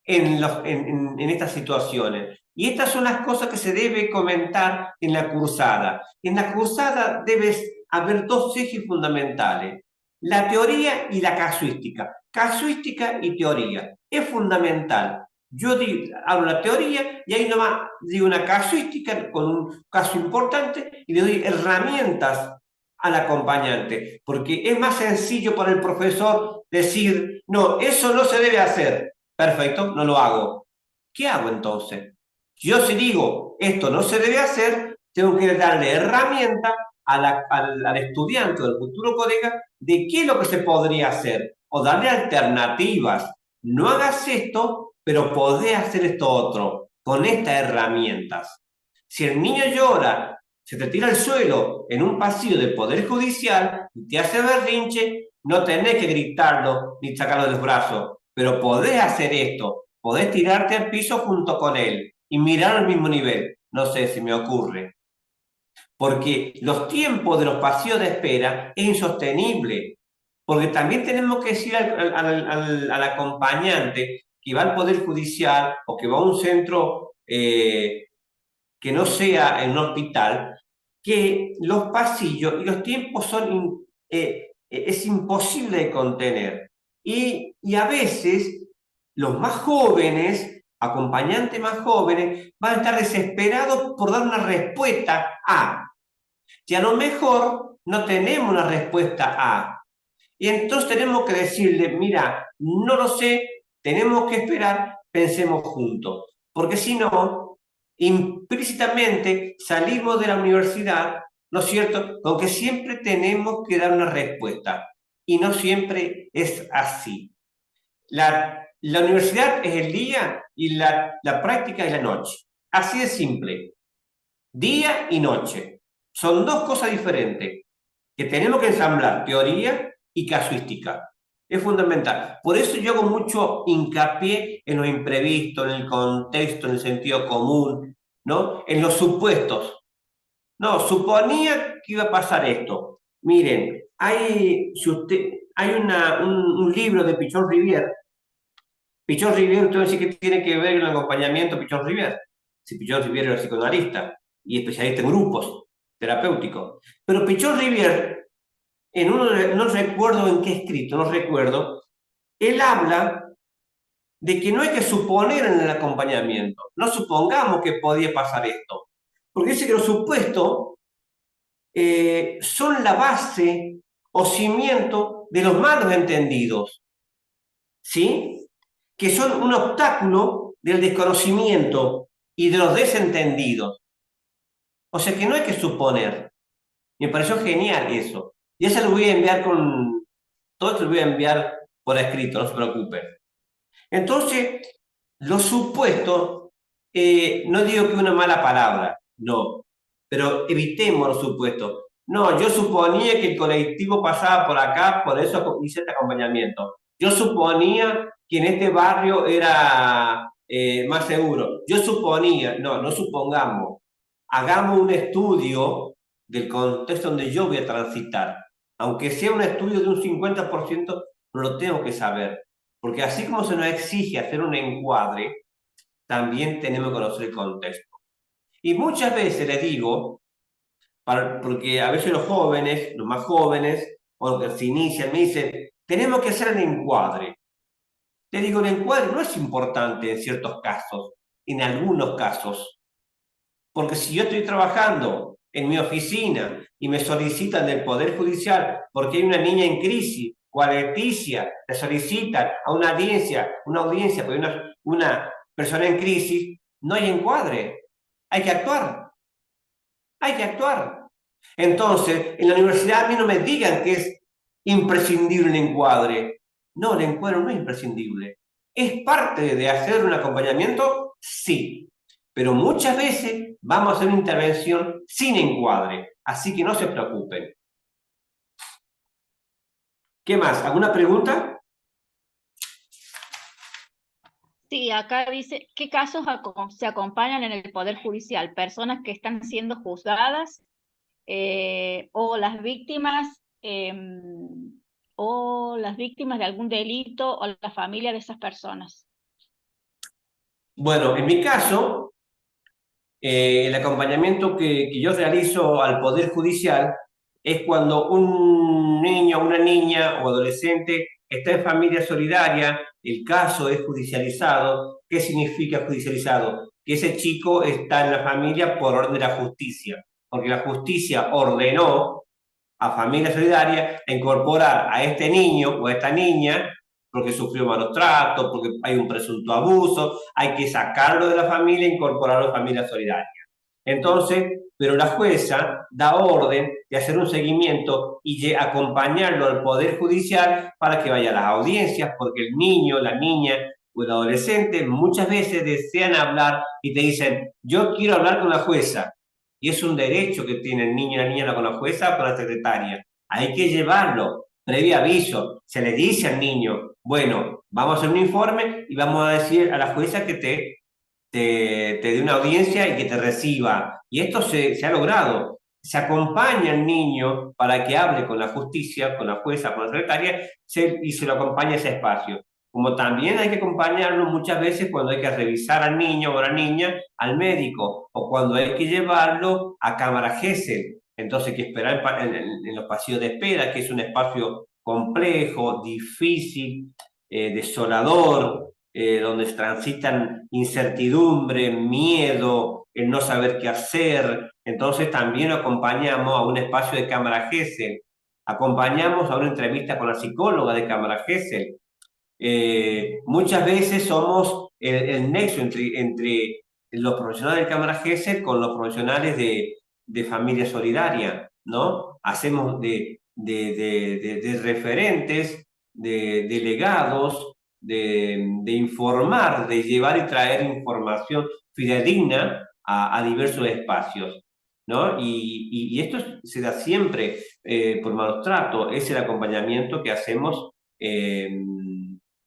en estas situaciones. Y estas son las cosas que se debe comentar en la cursada. En la cursada debe haber dos ejes fundamentales: la teoría y la casuística. Casuística y teoría. Es fundamental. Yo hablo la teoría y ahí nomás digo una casuística con un caso importante y le doy herramientas al acompañante, porque es más sencillo para el profesor decir, no, eso no se debe hacer. Perfecto, no lo hago. ¿Qué hago entonces? Yo si digo, esto no se debe hacer, tengo que darle herramienta al estudiante o al futuro colega de qué es lo que se podría hacer, o darle alternativas. No hagas esto, pero podés hacer esto otro, con estas herramientas. Si el niño llora, se te tira al suelo en un pasillo del Poder Judicial y te hace berrinche, no tenés que gritarlo ni sacarlo de los brazos, pero podés hacer esto, podés tirarte al piso junto con él y mirar al mismo nivel. No sé si me ocurre. Porque los tiempos de los pasillos de espera es insostenible. Porque también tenemos que decir al acompañante que va al Poder Judicial o que va a un centro que no sea en un hospital, que los pasillos y los tiempos es imposible de contener. Y a veces los más jóvenes, acompañantes más jóvenes, van a estar desesperados por dar una respuesta A. Y a lo mejor no tenemos una respuesta A. Y entonces tenemos que decirle, mira, no lo sé, tenemos que esperar, pensemos juntos. Porque si no, implícitamente salimos de la universidad, ¿no es cierto?, con que siempre tenemos que dar una respuesta. Y no siempre es así. La universidad es el día y la práctica es la noche. Así de simple. Día y noche. Son dos cosas diferentes que tenemos que ensamblar, teoría y casuística. Es fundamental. Por eso yo hago mucho hincapié en los imprevistos, en el contexto, en el sentido común, ¿no? En los supuestos. No, suponía que iba a pasar esto. Miren, hay un libro de Pichon Rivière. Pichon Rivière, usted va a decir que tiene que ver con el acompañamiento de Pichon Rivière. Si Pichon Rivière era psicoanalista y especialista en grupos terapéuticos. Pero Pichon Rivière, no recuerdo en qué escrito, no recuerdo, él habla de que no hay que suponer en el acompañamiento. No supongamos que podía pasar esto. Porque dice que los supuestos son la base o cimiento de los malos entendidos, ¿sí? Que son un obstáculo del desconocimiento y de los desentendidos. O sea que no hay que suponer. Me pareció genial eso. Y eso lo voy a enviar todo esto lo voy a enviar por escrito, no se preocupen. Entonces, los supuestos, no digo que una mala palabra, no, pero evitemos los supuestos. No, yo suponía que el colectivo pasaba por acá, por eso hice este acompañamiento. Yo suponía que en este barrio era más seguro. Yo suponía, no supongamos. Hagamos un estudio del contexto donde yo voy a transitar. Aunque sea un estudio de un 50%, no lo tengo que saber. Porque así como se nos exige hacer un encuadre, también tenemos que conocer el contexto. Y muchas veces les digo, porque a veces los jóvenes, los más jóvenes, o los que se inician, me dicen, tenemos que hacer el encuadre. Les digo, el encuadre no es importante en ciertos casos, en algunos casos. Porque si yo estoy trabajando en mi oficina y me solicitan del Poder Judicial porque hay una niña en crisis, o a Leticia le solicitan a una audiencia porque hay una persona en crisis, no hay encuadre. Hay que actuar. Hay que actuar. Entonces, en la universidad a mí no me digan que es imprescindible el encuadre. No, el encuadre no es imprescindible. ¿Es parte de hacer un acompañamiento? Sí. Pero muchas veces vamos a hacer una intervención sin encuadre. Así que no se preocupen. ¿Qué más? ¿Alguna pregunta? Sí, acá dice, ¿qué casos se acompañan en el Poder Judicial? Personas que están siendo juzgadas o las víctimas de algún delito o la familia de esas personas. Bueno, en mi caso, el acompañamiento que yo realizo al Poder Judicial es cuando un niño, una niña o adolescente está en familia solidaria, el caso es judicializado. ¿Qué significa judicializado? Que ese chico está en la familia por orden de la justicia, porque la justicia ordenó a familia solidaria a incorporar a este niño o a esta niña porque sufrió malos tratos, porque hay un presunto abuso, hay que sacarlo de la familia e incorporarlo a familia solidaria. Entonces, pero la jueza da orden de hacer un seguimiento y acompañarlo al Poder Judicial para que vaya a las audiencias, porque el niño, la niña o el adolescente muchas veces desean hablar y te dicen, yo quiero hablar con la jueza. Y es un derecho que tiene el niño y la niña con la jueza o con la secretaria. Hay que llevarlo, previo aviso. Se le dice al niño, bueno, vamos a hacer un informe y vamos a decir a la jueza que te dé una audiencia y que te reciba. Y esto se ha logrado. Se acompaña al niño para que hable con la justicia, con la jueza, con la secretaria, y se lo acompaña a ese espacio. Como también hay que acompañarlo muchas veces cuando hay que revisar al niño o a la niña al médico, o cuando hay que llevarlo a cámara GESEL. Entonces hay que esperar en los pasillos de espera, que es un espacio complejo, difícil, desolador, donde transitan incertidumbre, miedo, el no saber qué hacer. Entonces también acompañamos a un espacio de cámara GESEL, acompañamos a una entrevista con la psicóloga de cámara GESEL. Muchas veces somos el nexo entre los profesionales de cámara GESEL con los profesionales de familia solidaria, ¿no? Hacemos de referentes, de delegados, de informar, de llevar y traer información fidedigna a diversos espacios, ¿no? Y esto se da siempre por malos tratos, es el acompañamiento que hacemos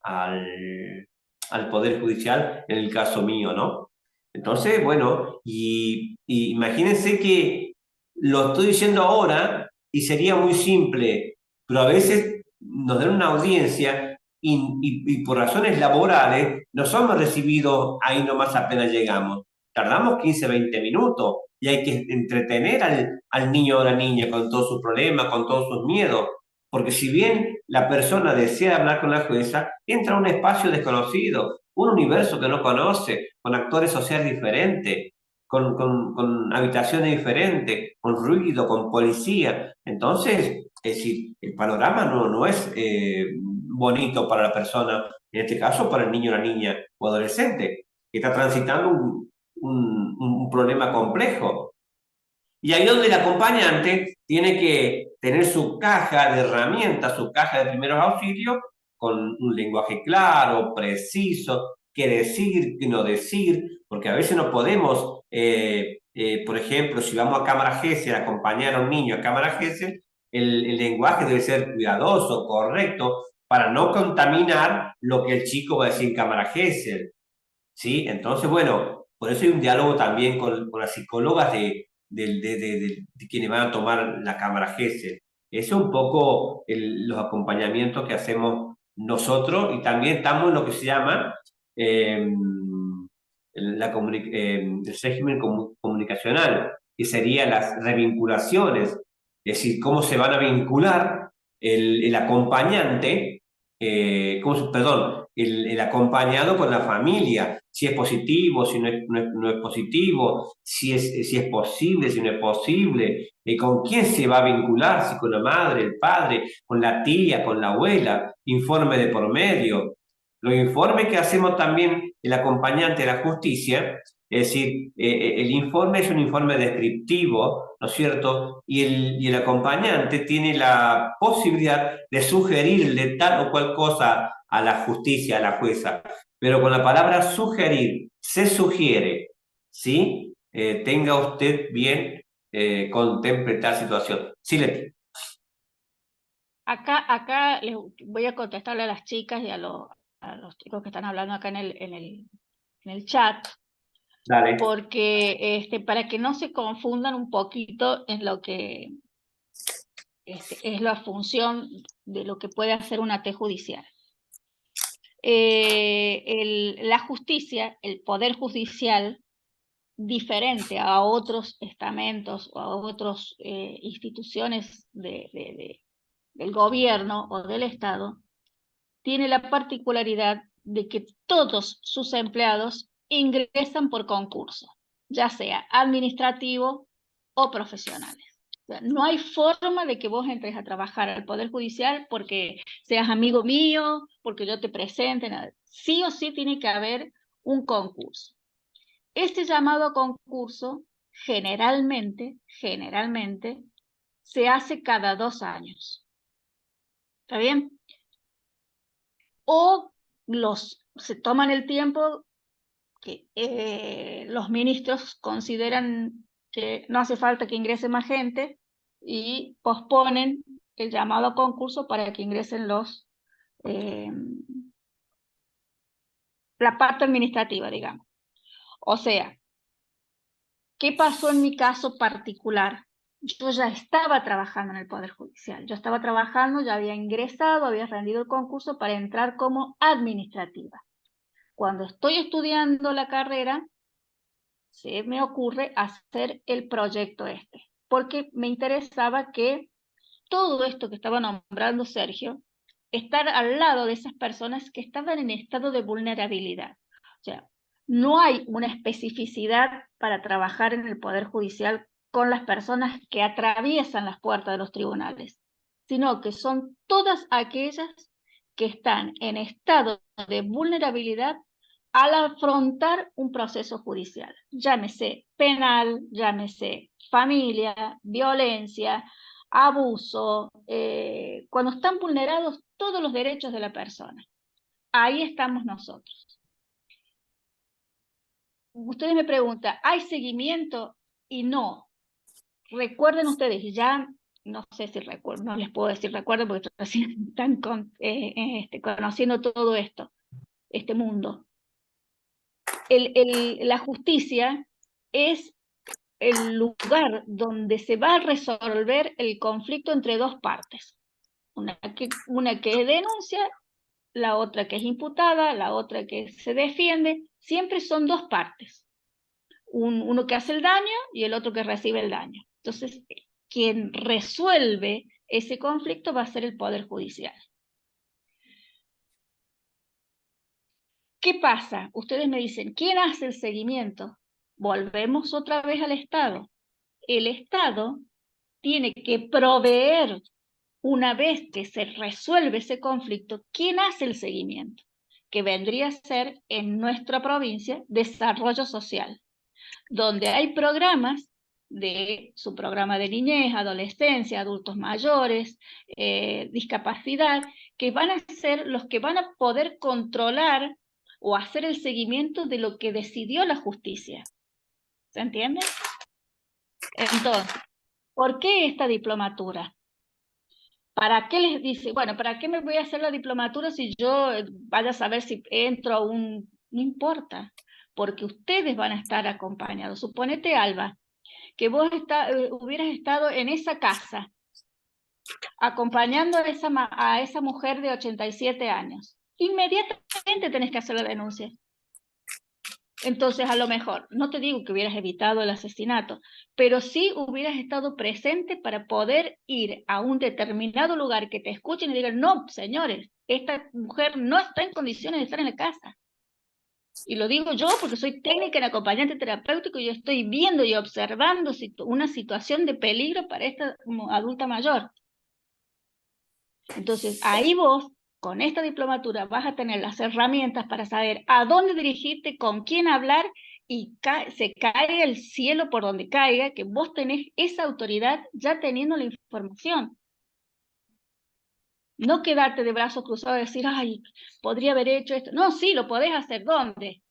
al Poder Judicial en el caso mío, ¿no? Entonces, bueno, y imagínense que lo estoy diciendo ahora y sería muy simple, pero a veces nos dan una audiencia y por razones laborales no somos recibidos ahí nomás apenas llegamos. Tardamos 15, 20 minutos y hay que entretener al niño o la niña con todos sus problemas, con todos sus miedos. Porque si bien la persona desea hablar con la jueza, entra a un espacio desconocido, un universo que no conoce, con actores sociales diferentes, con habitaciones diferentes, con ruido, con policía. Entonces, es decir, el panorama no es bonito para la persona, en este caso para el niño, la niña o adolescente, que está transitando un problema complejo. Y ahí donde el acompañante tiene que tener su caja de herramientas, su caja de primeros auxilios, con un lenguaje claro, preciso, qué decir, qué no decir, porque a veces no podemos, por ejemplo, si vamos a cámara GESEL, acompañar a un niño a cámara GESEL, el lenguaje debe ser cuidadoso, correcto, para no contaminar lo que el chico va a decir en cámara GESEL, ¿sí? Entonces, bueno, por eso hay un diálogo también con las psicólogas de quienes van a tomar la cámara GESEL. Eso es un poco los acompañamientos que hacemos nosotros, y también estamos en lo que se llama el régimen comunicacional, que serían las revinculaciones, es decir, cómo se van a vincular el acompañante, perdón, el acompañado con la familia, si es positivo, si no es positivo, si es posible, si no es posible, con quién se va a vincular, si con la madre, el padre, con la tía, con la abuela, informe de por medio. Los informes que hacemos también el acompañante de la justicia, es decir, el informe es un informe descriptivo, ¿no es cierto? Y el acompañante tiene la posibilidad de sugerirle tal o cual cosa a la justicia, a la jueza. Pero con la palabra sugerir, se sugiere, ¿sí? Tenga usted bien, contemple tal situación. Sí, Leti. Acá les voy a contestarle a las chicas y a los chicos que están hablando acá en el chat, Dale. porque para que no se confundan un poquito en lo que es la función de lo que puede hacer una T judicial. La justicia, el poder judicial, diferente a otros estamentos o a otras instituciones del gobierno o del Estado, tiene la particularidad de que todos sus empleados ingresan por concurso, ya sea administrativo o profesionales. O sea, no hay forma de que vos entres a trabajar al Poder Judicial porque seas amigo mío, porque yo te presente, nada. Sí o sí tiene que haber un concurso. Este llamado concurso generalmente se hace cada 2 años. ¿Está bien? O se toman el tiempo que los ministros consideran que no hace falta que ingrese más gente y posponen el llamado a concurso para que ingresen la parte administrativa, digamos. O sea, ¿qué pasó en mi caso particular? Yo ya estaba trabajando en el Poder Judicial, yo estaba trabajando, ya había ingresado, había rendido el concurso para entrar como administrativa. Cuando estoy estudiando la carrera, se me ocurre hacer el proyecto porque me interesaba que todo esto que estaba nombrando Sergio, estar al lado de esas personas que estaban en estado de vulnerabilidad. O sea, no hay una especificidad para trabajar en el Poder Judicial con las personas que atraviesan las puertas de los tribunales, sino que son todas aquellas que están en estado de vulnerabilidad al afrontar un proceso judicial, llámese penal, llámese familia, violencia, abuso, cuando están vulnerados todos los derechos de la persona. Ahí estamos nosotros. Ustedes me preguntan, ¿hay seguimiento? Y no. Recuerden ustedes, ya no sé si recuerdo, no les puedo decir recuerdo porque recién están conociendo todo esto, este mundo. La justicia es el lugar donde se va a resolver el conflicto entre dos partes. Una que denuncia, la otra que es imputada, la otra que se defiende. Siempre son dos partes. Uno que hace el daño y el otro que recibe el daño. Entonces, quien resuelve ese conflicto va a ser el Poder Judicial. ¿Qué pasa? Ustedes me dicen, ¿quién hace el seguimiento? Volvemos otra vez al Estado. El Estado tiene que proveer, una vez que se resuelve ese conflicto, ¿quién hace el seguimiento? Que vendría a ser en nuestra provincia desarrollo social, donde hay programas de su programa de niñez, adolescencia, adultos mayores, discapacidad, que van a ser los que van a poder controlar o hacer el seguimiento de lo que decidió la justicia. ¿Se entiende? Entonces, ¿por qué esta diplomatura? ¿Para qué les dice? Bueno, ¿para qué me voy a hacer la diplomatura si yo vaya a saber si entro a un... No importa, porque ustedes van a estar acompañados. Suponete, Alba, que vos hubieras estado en esa casa acompañando a esa mujer de 87 años. Inmediatamente tenés que hacer la denuncia. Entonces, a lo mejor, no te digo que hubieras evitado el asesinato, pero sí hubieras estado presente para poder ir a un determinado lugar que te escuchen y digan, no, señores, esta mujer no está en condiciones de estar en la casa. Y lo digo yo porque soy técnica en acompañante terapéutico y yo estoy viendo y observando una situación de peligro para esta adulta mayor. Entonces, ahí vos, con esta diplomatura, vas a tener las herramientas para saber a dónde dirigirte, con quién hablar, y se caiga el cielo por donde caiga, que vos tenés esa autoridad ya teniendo la información. No quedarte de brazos cruzados y decir, ay, podría haber hecho esto. No, sí, lo podés hacer. ¿Dónde?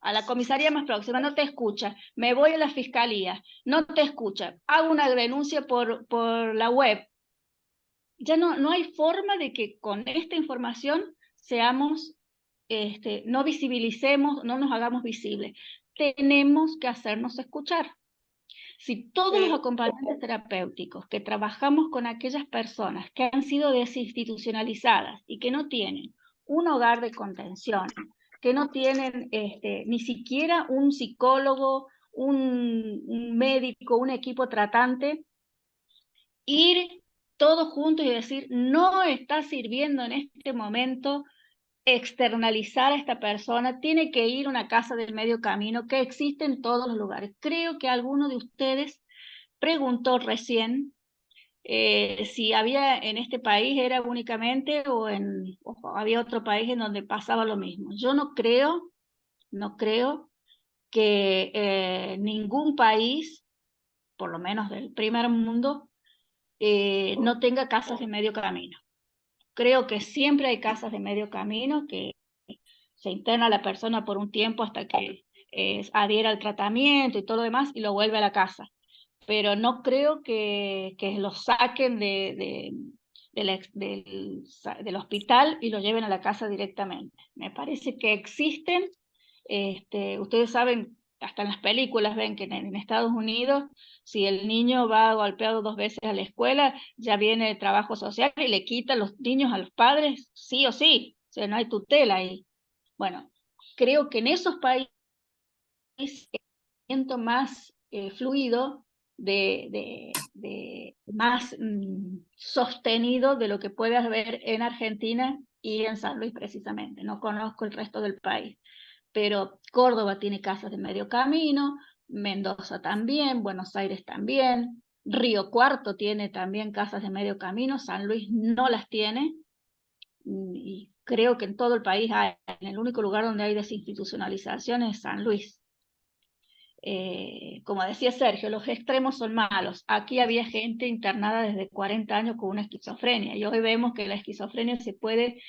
A la comisaría más próxima, no te escucha. Me voy a la fiscalía, no te escucha. Hago una denuncia por la web. Ya no hay forma de que con esta información seamos, no visibilicemos, no nos hagamos visibles. Tenemos que hacernos escuchar. Si todos los acompañantes terapéuticos que trabajamos con aquellas personas que han sido desinstitucionalizadas y que no tienen un hogar de contención, que no tienen ni siquiera un psicólogo, un médico, un equipo tratante, ir todos juntos y decir, no está sirviendo en este momento externalizar a esta persona, tiene que ir a una casa del medio camino que existe en todos los lugares. Creo que alguno de ustedes preguntó recién si había en este país era únicamente o había otro país en donde pasaba lo mismo. Yo no creo que ningún país, por lo menos del primer mundo, no tenga casas de medio camino. Creo que siempre hay casas de medio camino que se interna a la persona por un tiempo hasta que adhiera al tratamiento y todo lo demás y lo vuelve a la casa. Pero no creo que lo saquen del hospital y lo lleven a la casa directamente. Me parece que existen, ustedes saben, hasta en las películas ven que en Estados Unidos, si el niño va golpeado 2 veces a la escuela, ya viene el trabajo social y le quita los niños a los padres, sí o sí, o sea, no hay tutela ahí. Bueno, creo que en esos países siento más fluido, más sostenido de lo que puede haber en Argentina y en San Luis precisamente. No conozco el resto del país, pero Córdoba tiene casas de medio camino, Mendoza también, Buenos Aires también, Río Cuarto tiene también casas de medio camino, San Luis no las tiene, y creo que en todo el país hay, en el único lugar donde hay desinstitucionalización es San Luis. Como decía Sergio, los extremos son malos. Aquí había gente internada desde 40 años con una esquizofrenia y hoy vemos que la esquizofrenia se puede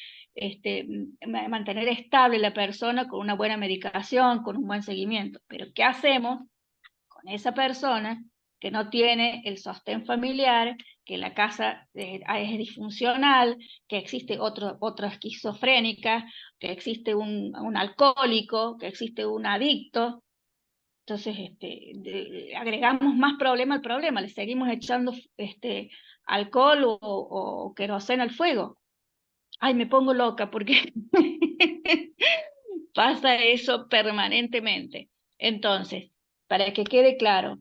mantener estable la persona con una buena medicación, con un buen seguimiento. Pero ¿qué hacemos con esa persona que no tiene el sostén familiar, que la casa es disfuncional, que existe otra esquizofrénica, que existe un alcohólico, que existe un adicto? Entonces, agregamos más problema al problema, le seguimos echando alcohol o queroseno al fuego. Ay, me pongo loca porque pasa eso permanentemente. Entonces, para que quede claro,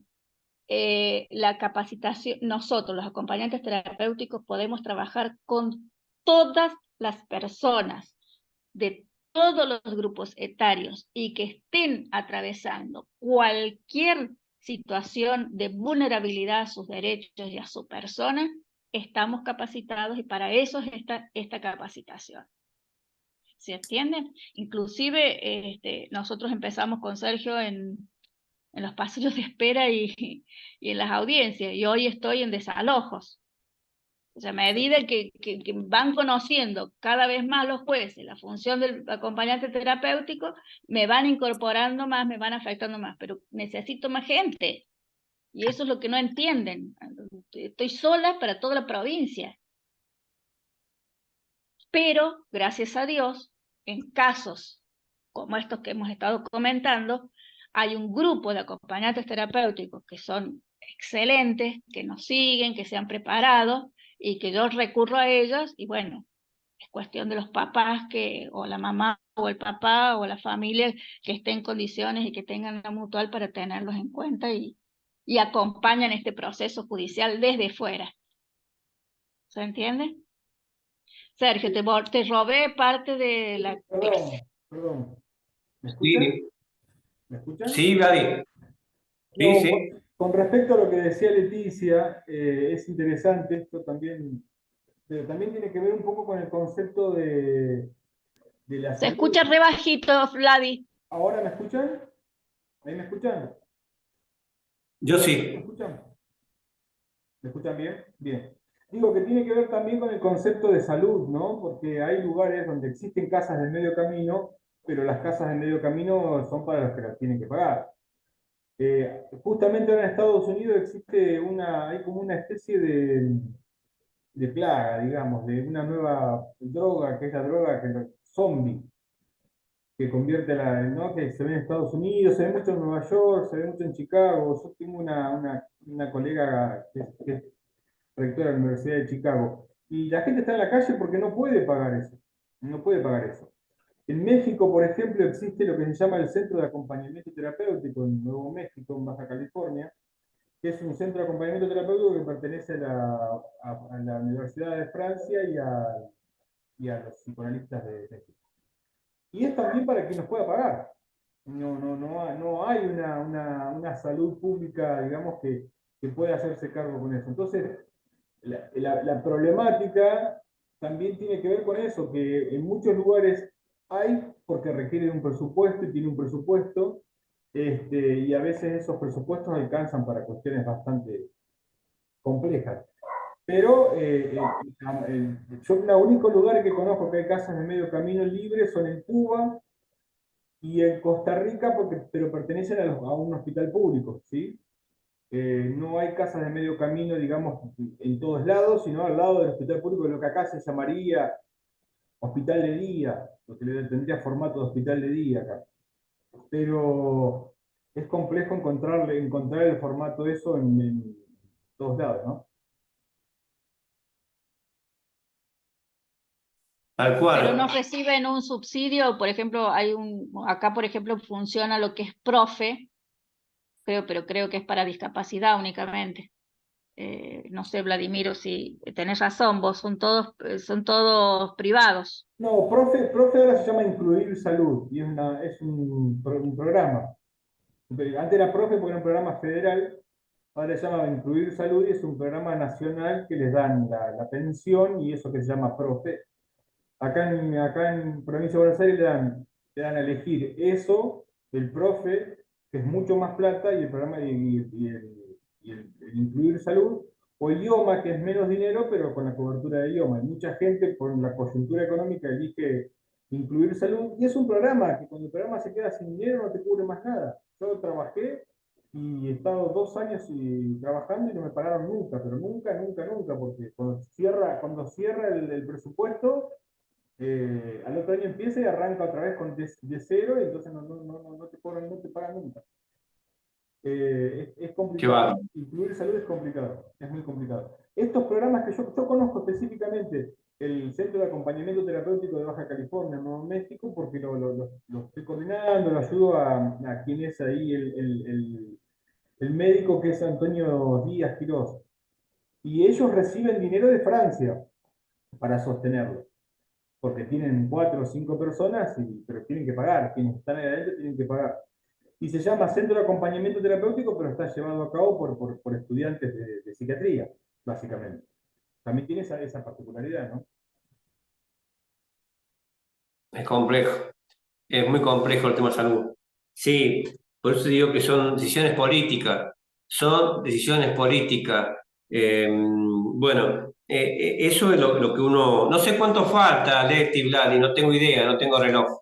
la capacitación, nosotros los acompañantes terapéuticos podemos trabajar con todas las personas de todos los grupos etarios y que estén atravesando cualquier situación de vulnerabilidad a sus derechos y a su persona, estamos capacitados y para eso es esta capacitación. ¿Se entiende? Inclusive nosotros empezamos con Sergio en los pasillos de espera y en las audiencias, y hoy estoy en desalojos. O sea, a medida que van conociendo cada vez más los jueces la función del acompañante terapéutico, me van incorporando más, me van afectando más, pero necesito más gente. Y eso es lo que no entienden. Estoy sola para toda la provincia. Pero, gracias a Dios, en casos como estos que hemos estado comentando, hay un grupo de acompañantes terapéuticos que son excelentes, que nos siguen, que se han preparado, y que yo recurro a ellos, y bueno, es cuestión de los papás o la mamá o el papá o la familia que esté en condiciones y que tengan la mutual para tenerlos en cuenta y acompañan este proceso judicial desde fuera. ¿Se entiende? Sergio, te robé parte de la... Perdón. ¿Me escuchan? Sí, ¿Me escuchan? sí, Gladys. Sí, No, sí. con respecto a lo que decía Leticia, es interesante esto también, pero también tiene que ver un poco con el concepto de la Se salud. escucha re bajito, Vladi. ¿Ahora me escuchan? ¿Ahí me escuchan? Yo ¿Me sí. escuchan? ¿Me escuchan bien? Bien. Digo que tiene que ver también con el concepto de salud, ¿no? Porque hay lugares donde existen casas de medio camino, pero las casas de medio camino son para los que las tienen que pagar. Justamente ahora en Estados Unidos existe hay como una especie de plaga, digamos, de una nueva droga, que es la droga zombie, que convierte ¿no? Que se ve en Estados Unidos, se ve mucho en Nueva York, se ve mucho en Chicago. Yo tengo una colega que es rectora de la Universidad de Chicago, y la gente está en la calle porque no puede pagar eso, no puede pagar eso. En México, por ejemplo, existe lo que se llama el Centro de Acompañamiento Terapéutico en Nuevo México, en Baja California, que es un centro de acompañamiento terapéutico que pertenece a la Universidad de Francia y a los psicoanalistas de México. Y es también para quien nos pueda pagar. No hay una salud pública, digamos, que pueda hacerse cargo con eso. Entonces, la problemática también tiene que ver con eso, que en muchos lugares hay, porque requiere de un presupuesto y tiene un presupuesto, y a veces esos presupuestos alcanzan para cuestiones bastante complejas. Pero yo los únicos lugares que conozco que hay casas de medio camino libres son en Cuba y en Costa Rica, pero pertenecen a un hospital público, ¿sí? No hay casas de medio camino, digamos, en todos lados, sino al lado del hospital público, lo que acá se llamaría hospital de día, lo que tendría formato de hospital de día acá. Pero es complejo encontrar el formato de eso en todos lados, ¿no? Tal Pero cual. no reciben un subsidio, por ejemplo, acá por ejemplo funciona lo que es profe, pero creo que es para discapacidad únicamente. No sé, Vladimiro, si tenés razón, vos son todos privados. No, profe ahora se llama Incluir Salud, y es un programa. Antes era profe porque era un programa federal, ahora se llama Incluir Salud y es un programa nacional que les dan la pensión y eso que se llama profe. Acá en Provincia de Buenos Aires le dan a elegir eso, el profe, que es mucho más plata, y el programa el Incluir Salud, o el idioma, que es menos dinero, pero con la cobertura de idioma. Y mucha gente, por la coyuntura económica, elige Incluir Salud, y es un programa que cuando el programa se queda sin dinero no te cubre más nada. Yo trabajé y he estado 2 años trabajando y no me pagaron nunca, pero nunca, porque cuando cierra el presupuesto, al otro año empieza y arranca otra vez de cero, y entonces no te cobran, no te pagan nunca. Es complicado. Incluir salud es complicado, es muy complicado. Estos programas que yo conozco específicamente, el Centro de Acompañamiento Terapéutico de Baja California, en Nuevo México, porque lo estoy coordinando, lo ayudo a quien es ahí el médico, que es Antonio Díaz Quirós. Y ellos reciben dinero de Francia para sostenerlo, porque tienen 4 o 5 personas, pero tienen que pagar, quienes están ahí adentro tienen que pagar. Y se llama Centro de Acompañamiento Terapéutico, pero está llevado a cabo por estudiantes de psiquiatría, básicamente. También tiene esa particularidad, ¿no? Es complejo. Es muy complejo el tema de salud. Sí, por eso digo que son decisiones políticas. Son decisiones políticas. Bueno, eso es lo que uno... No sé cuánto falta, Leti, Vladi, no tengo idea, no tengo reloj.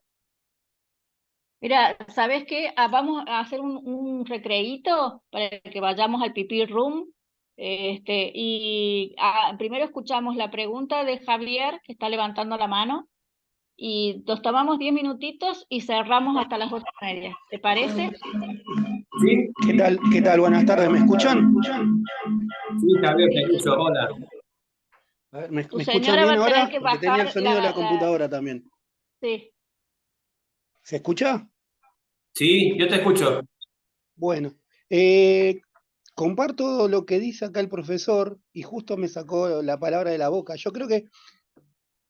Mira, ¿sabes qué? Vamos a hacer un recreíto para que vayamos al pipí room. Primero escuchamos la pregunta de Javier, que está levantando la mano, y nos tomamos 10 minutitos y cerramos hasta las 8:30. ¿Te parece? ¿Sí? ¿Qué tal? Buenas tardes, ¿me escuchan? Sí, Javier, te escucho, hola. A ver, ¿me Tu escuchan señora va bien a tener ahora? que Porque tenía el bajar sonido de la computadora también. Sí. ¿Se escucha? Sí, yo te escucho. Bueno, comparto lo que dice acá el profesor y justo me sacó la palabra de la boca. Yo creo que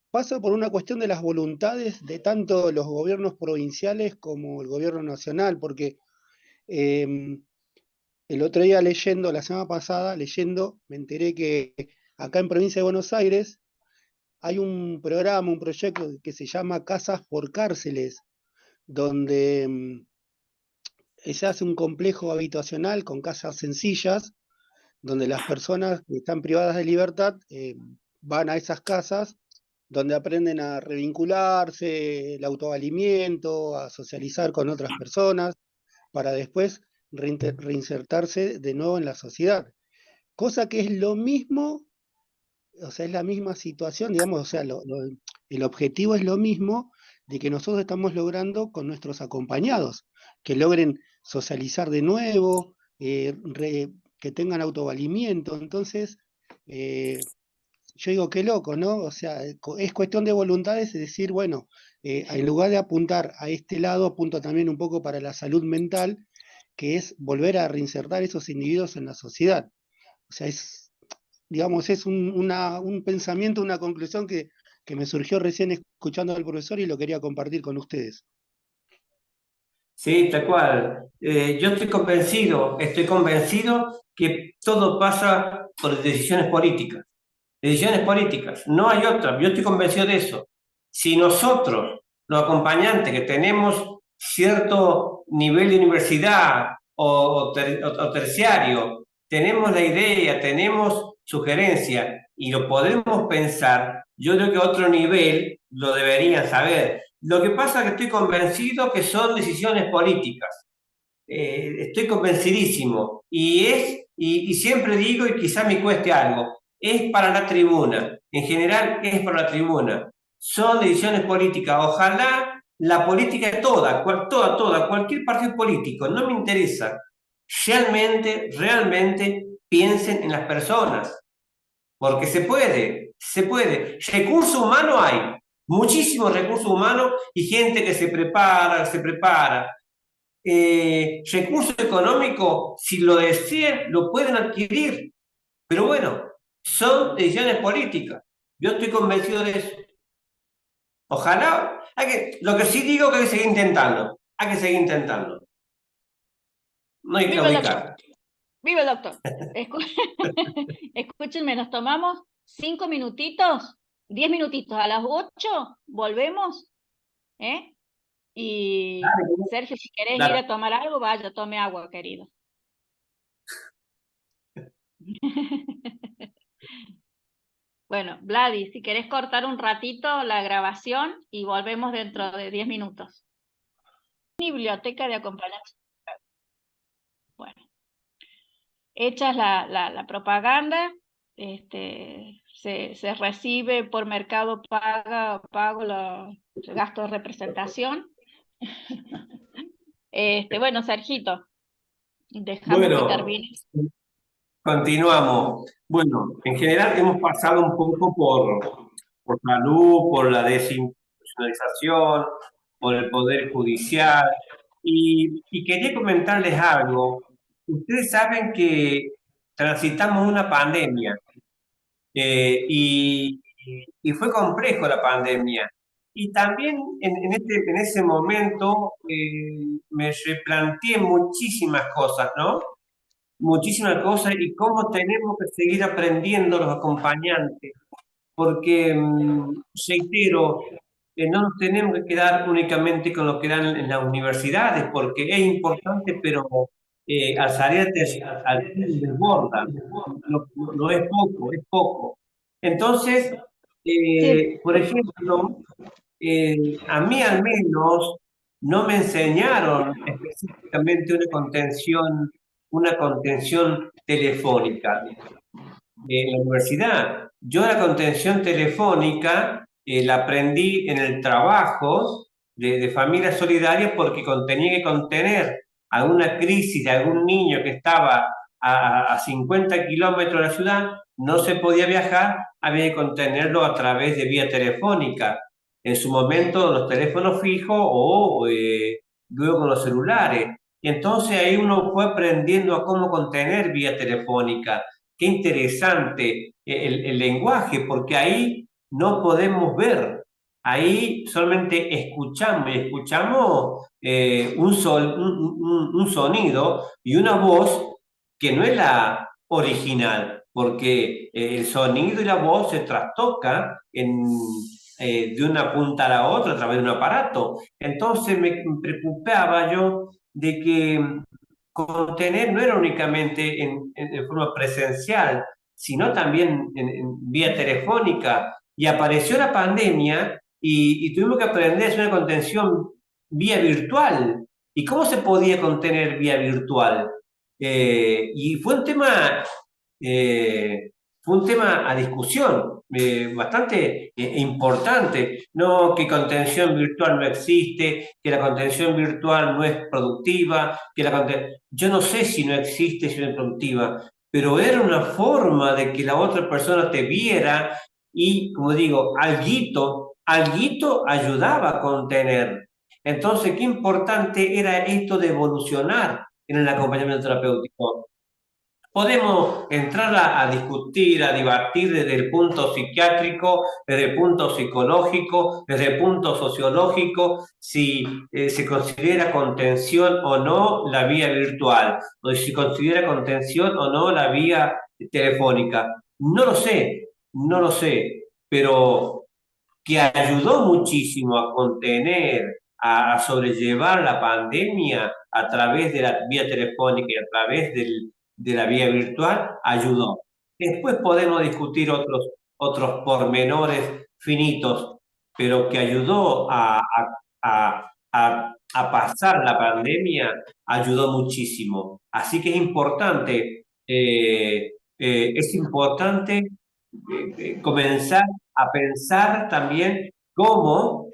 pasa por una cuestión de las voluntades de tanto los gobiernos provinciales como el gobierno nacional, porque el otro día leyendo, la semana pasada, leyendo, me enteré que acá en Provincia de Buenos Aires hay un programa, un proyecto que se llama Casas por Cárceles, donde se hace un complejo habitacional con casas sencillas, donde las personas que están privadas de libertad van a esas casas, donde aprenden a revincularse, el autovalimiento, a socializar con otras personas, para después reinsertarse de nuevo en la sociedad. Cosa que es lo mismo, o sea, es la misma situación, digamos, o sea, el objetivo es lo mismo de que nosotros estamos logrando con nuestros acompañados, que logren socializar de nuevo, que tengan autovalimiento. Entonces, yo digo, qué loco, ¿no? O sea, es cuestión de voluntades, es decir, bueno, en lugar de apuntar a este lado, apunto también un poco para la salud mental, que es volver a reinsertar esos individuos en la sociedad. O sea, digamos, es un pensamiento, una conclusión que me surgió recién escuchando al profesor y lo quería compartir con ustedes. Sí, tal cual. Yo estoy convencido que todo pasa por decisiones políticas. Decisiones políticas, no hay otra. Yo estoy convencido de eso. Si nosotros, los acompañantes que tenemos cierto nivel de universidad o terciario, tenemos la idea, tenemos sugerencia y lo podemos pensar, yo creo que a otro nivel lo deberían saber. Lo que pasa es que estoy convencido que son decisiones políticas. Estoy convencidísimo. Y siempre digo, y quizá me cueste algo, es para la tribuna. En general es para la tribuna. Son decisiones políticas. Ojalá la política toda, cualquier partido político, no me interesa, realmente piensen en las personas. Porque se puede. Recurso humano hay, muchísimos recursos humanos y gente que se prepara. Recurso económico, si lo desean, lo pueden adquirir. Pero bueno, son decisiones políticas. Yo estoy convencido de eso. Ojalá, lo que sí digo que hay que seguir intentando. Hay que seguir intentando. No hay que Viva el claudicar. doctor. Viva el doctor. Escúchenme, nos tomamos 5 minutitos, 10 minutitos. A las 8 volvemos. Y Sergio, si querés ir a tomar algo, vaya, tome agua, querido. Bueno, Vladi, si querés cortar un ratito la grabación y volvemos dentro de 10 minutos. Biblioteca de acompañamiento. Bueno, hecha la propaganda, se recibe por Mercado pago los gastos de representación. Bueno, Sergito, dejamos que termines. Continuamos. Bueno, en general hemos pasado un poco por salud, por la desinstitucionalización, por el Poder Judicial, y quería comentarles algo. Ustedes saben que transitamos una pandemia y fue complejo la pandemia. Y también en ese momento me replanteé muchísimas cosas, ¿no? Muchísimas cosas y cómo tenemos que seguir aprendiendo los acompañantes, porque, reitero, no nos tenemos que quedar únicamente con lo que dan en las universidades, porque es importante, pero al salir al fin desborda, no es poco, es poco. Entonces, por ejemplo, a mí al menos no me enseñaron específicamente una contención telefónica en la universidad. Yo la contención telefónica la aprendí en el trabajo de familias solidarias porque tenía que contener alguna crisis de algún niño que estaba a 50 kilómetros de la ciudad, no se podía viajar, había que contenerlo a través de vía telefónica. En su momento los teléfonos fijos o luego con los celulares. Y entonces ahí uno fue aprendiendo a cómo contener vía telefónica. Qué interesante el lenguaje, porque ahí no podemos ver, ahí solamente escuchamos, y escuchamos un sonido y una voz que no es la original, porque el sonido y la voz se trastocan de una punta a la otra a través de un aparato. Entonces me preocupaba yo de que contener no era únicamente en forma presencial, sino también en vía telefónica. Y apareció la pandemia y tuvimos que aprender a hacer una contención vía virtual. ¿Y cómo se podía contener vía virtual? Y fue un tema a discusión bastante importante. No que contención virtual no existe, que la contención virtual no es productiva, yo no sé si no existe, si no es productiva, pero era una forma de que la otra persona te viera y, como digo, alguito ayudaba a contener. Entonces, qué importante era esto de evolucionar en el acompañamiento terapéutico. Podemos entrar a discutir, a debatir desde el punto psiquiátrico, desde el punto psicológico, desde el punto sociológico, si se considera contención o no la vía virtual, o si se considera contención o no la vía telefónica. No lo sé, pero que ayudó muchísimo a contener, a sobrellevar la pandemia a través de la vía telefónica y a través de la vía virtual, ayudó. Después podemos discutir otros pormenores finitos, pero que ayudó a pasar la pandemia, ayudó muchísimo. Así que es importante comenzar a pensar también cómo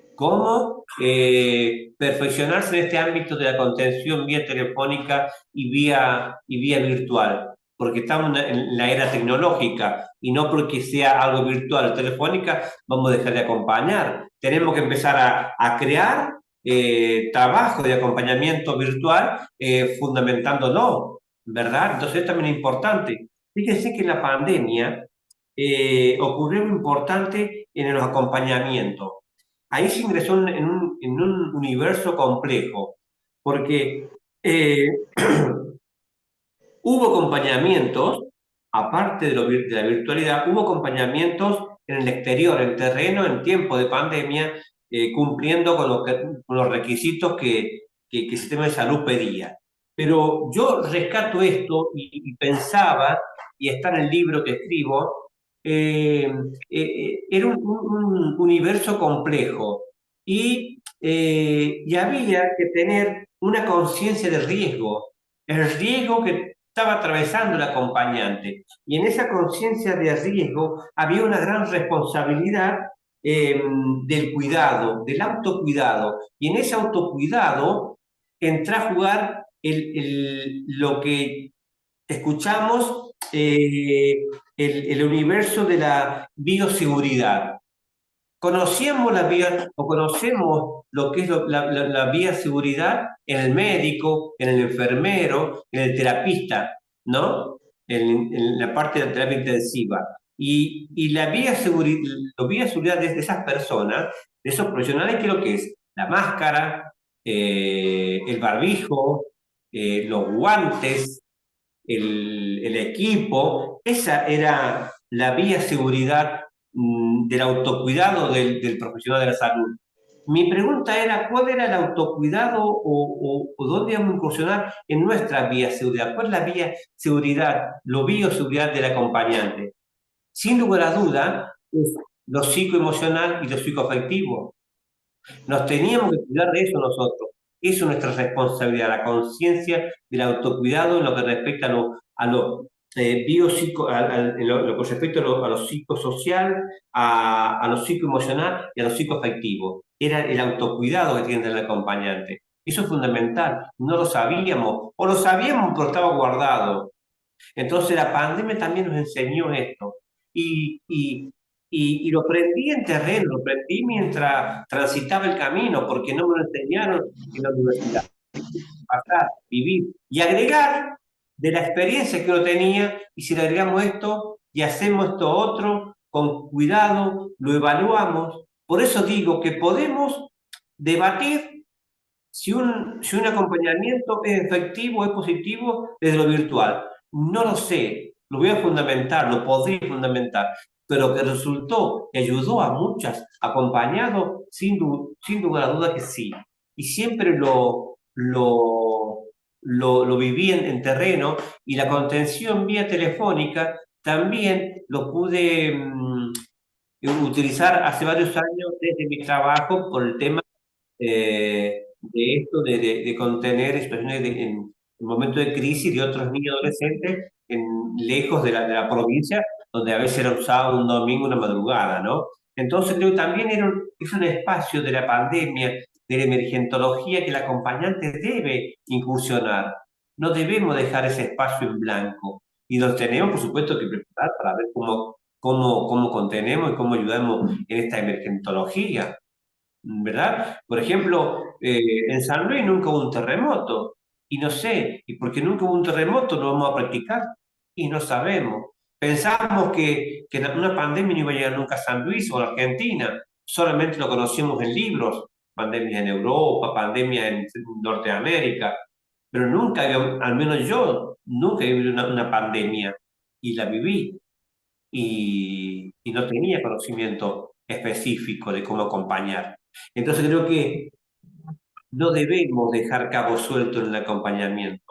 perfeccionarse en este ámbito de la contención vía telefónica y vía virtual, porque estamos en la era tecnológica y no porque sea algo virtual o telefónica vamos a dejar de acompañar. Tenemos que empezar a crear trabajo de acompañamiento virtual fundamentándolo, ¿verdad? Entonces es también importante. Fíjense que en la pandemia ocurrió algo importante en los acompañamientos. Ahí se ingresó en un universo complejo, porque hubo acompañamienlos, aparte de la virtualidad, hubo acompañamientos en el exterior, en terreno, en tiempo de pandemia, cumpliendo con los requisitos que el sistema de salud pedía. Pero yo rescato esto y pensaba, y está en el libro que escribo, era un universo complejo y había que tener una conciencia de riesgo, el riesgo que estaba atravesando el acompañante. Y en esa conciencia de riesgo había una gran responsabilidad del cuidado, del autocuidado. Y en ese autocuidado entra a jugar lo que escuchamos, el universo de la bioseguridad. Conocemos conocemos lo que es la bioseguridad en el médico, en el enfermero, en el terapista, ¿no? En la parte de la terapia intensiva. Y la bioseguridad de esas personas, de esos profesionales, ¿qué es lo que es? La máscara, el barbijo, los guantes, el equipo. Esa era la bioseguridad del autocuidado del profesional de la salud. Mi pregunta era, ¿cuál era el autocuidado o dónde vamos a incursionar en nuestra bioseguridad? ¿Cuál es la bioseguridad, la bioseguridad del acompañante? Sin lugar a duda, es lo psicoemocional y lo psicoafectivo. Nos teníamos que cuidar de eso nosotros. Eso es nuestra responsabilidad, la conciencia del autocuidado en lo que respecta a lo con respecto a lo psicosocial, a lo psicoemocional y a lo psicoafectivo. Era el autocuidado que tiene el acompañante. Eso es fundamental. No lo sabíamos, o lo sabíamos pero estaba guardado. Entonces la pandemia también nos enseñó esto. Y lo aprendí en terreno, lo aprendí mientras transitaba el camino, porque no me lo enseñaron en la universidad. Pasar, vivir y agregar de la experiencia que uno tenía, y si le agregamos esto y hacemos esto otro, con cuidado, lo evaluamos. Por eso digo que podemos debatir si un acompañamiento es efectivo, es positivo desde lo virtual. No lo sé, lo voy a fundamentar, lo podría fundamentar, pero que resultó, que ayudó a muchas, acompañado, sin lugar a duda que sí. Y siempre lo viví en terreno, y la contención vía telefónica también lo pude utilizar hace varios años desde mi trabajo por el tema de esto de contener situaciones en momentos de crisis de otros niños adolescentes lejos de la provincia, donde a veces era un sábado, un domingo, una madrugada, ¿no? Entonces creo que también es un espacio de la pandemia, de la emergentología, que el acompañante debe incursionar. No debemos dejar ese espacio en blanco. Y nos tenemos, por supuesto, que preparar para ver cómo contenemos y cómo ayudamos en esta emergentología, ¿verdad? Por ejemplo, en San Luis nunca hubo un terremoto, y no sé, y porque nunca hubo un terremoto no vamos a practicar, y no sabemos. Pensamos que una pandemia no iba a llegar nunca a San Luis o a Argentina, solamente lo conocíamos en libros, pandemias en Europa, pandemias en Norteamérica, pero nunca, al menos yo, nunca he vivido una pandemia, y la viví, y no tenía conocimiento específico de cómo acompañar. Entonces creo que no debemos dejar cabo suelto en el acompañamiento.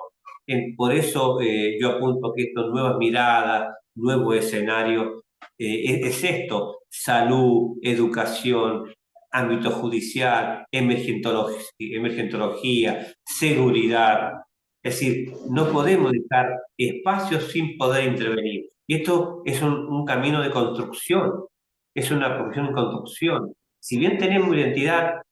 Por eso yo apunto que estas nuevas miradas, nuevo escenario, es esto: salud, educación, ámbito judicial, emergentología, seguridad. Es decir, no podemos dejar espacios sin poder intervenir. Y esto es un camino de construcción, es una profesión en construcción. Si bien tenemos identidad,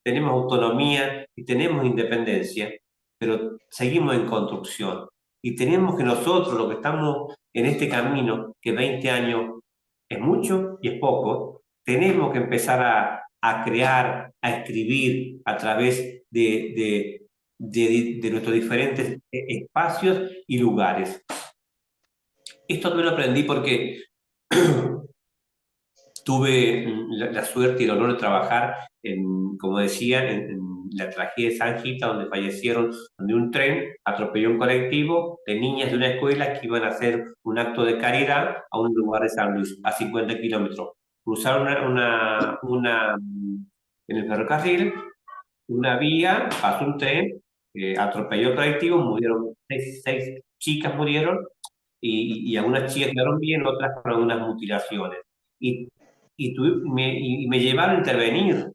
tenemos autonomía y tenemos independencia, pero seguimos en construcción. Y tenemos que nosotros, los que estamos en este camino, que 20 años es mucho y es poco, tenemos que empezar a crear, a escribir a través de nuestros diferentes espacios y lugares. Esto también lo aprendí porque tuve la suerte y el honor de trabajar, como decía, en la tragedia de San Gita, donde fallecieron, donde un tren atropelló un colectivo de niñas de una escuela que iban a hacer un acto de caridad a un lugar de San Luis, a 50 kilómetros. Cruzaron en el ferrocarril, una vía, pasó un tren, atropelló el colectivo, murieron seis chicas murieron, y algunas chicas quedaron bien, otras con algunas mutilaciones. Y me llevaron a intervenir,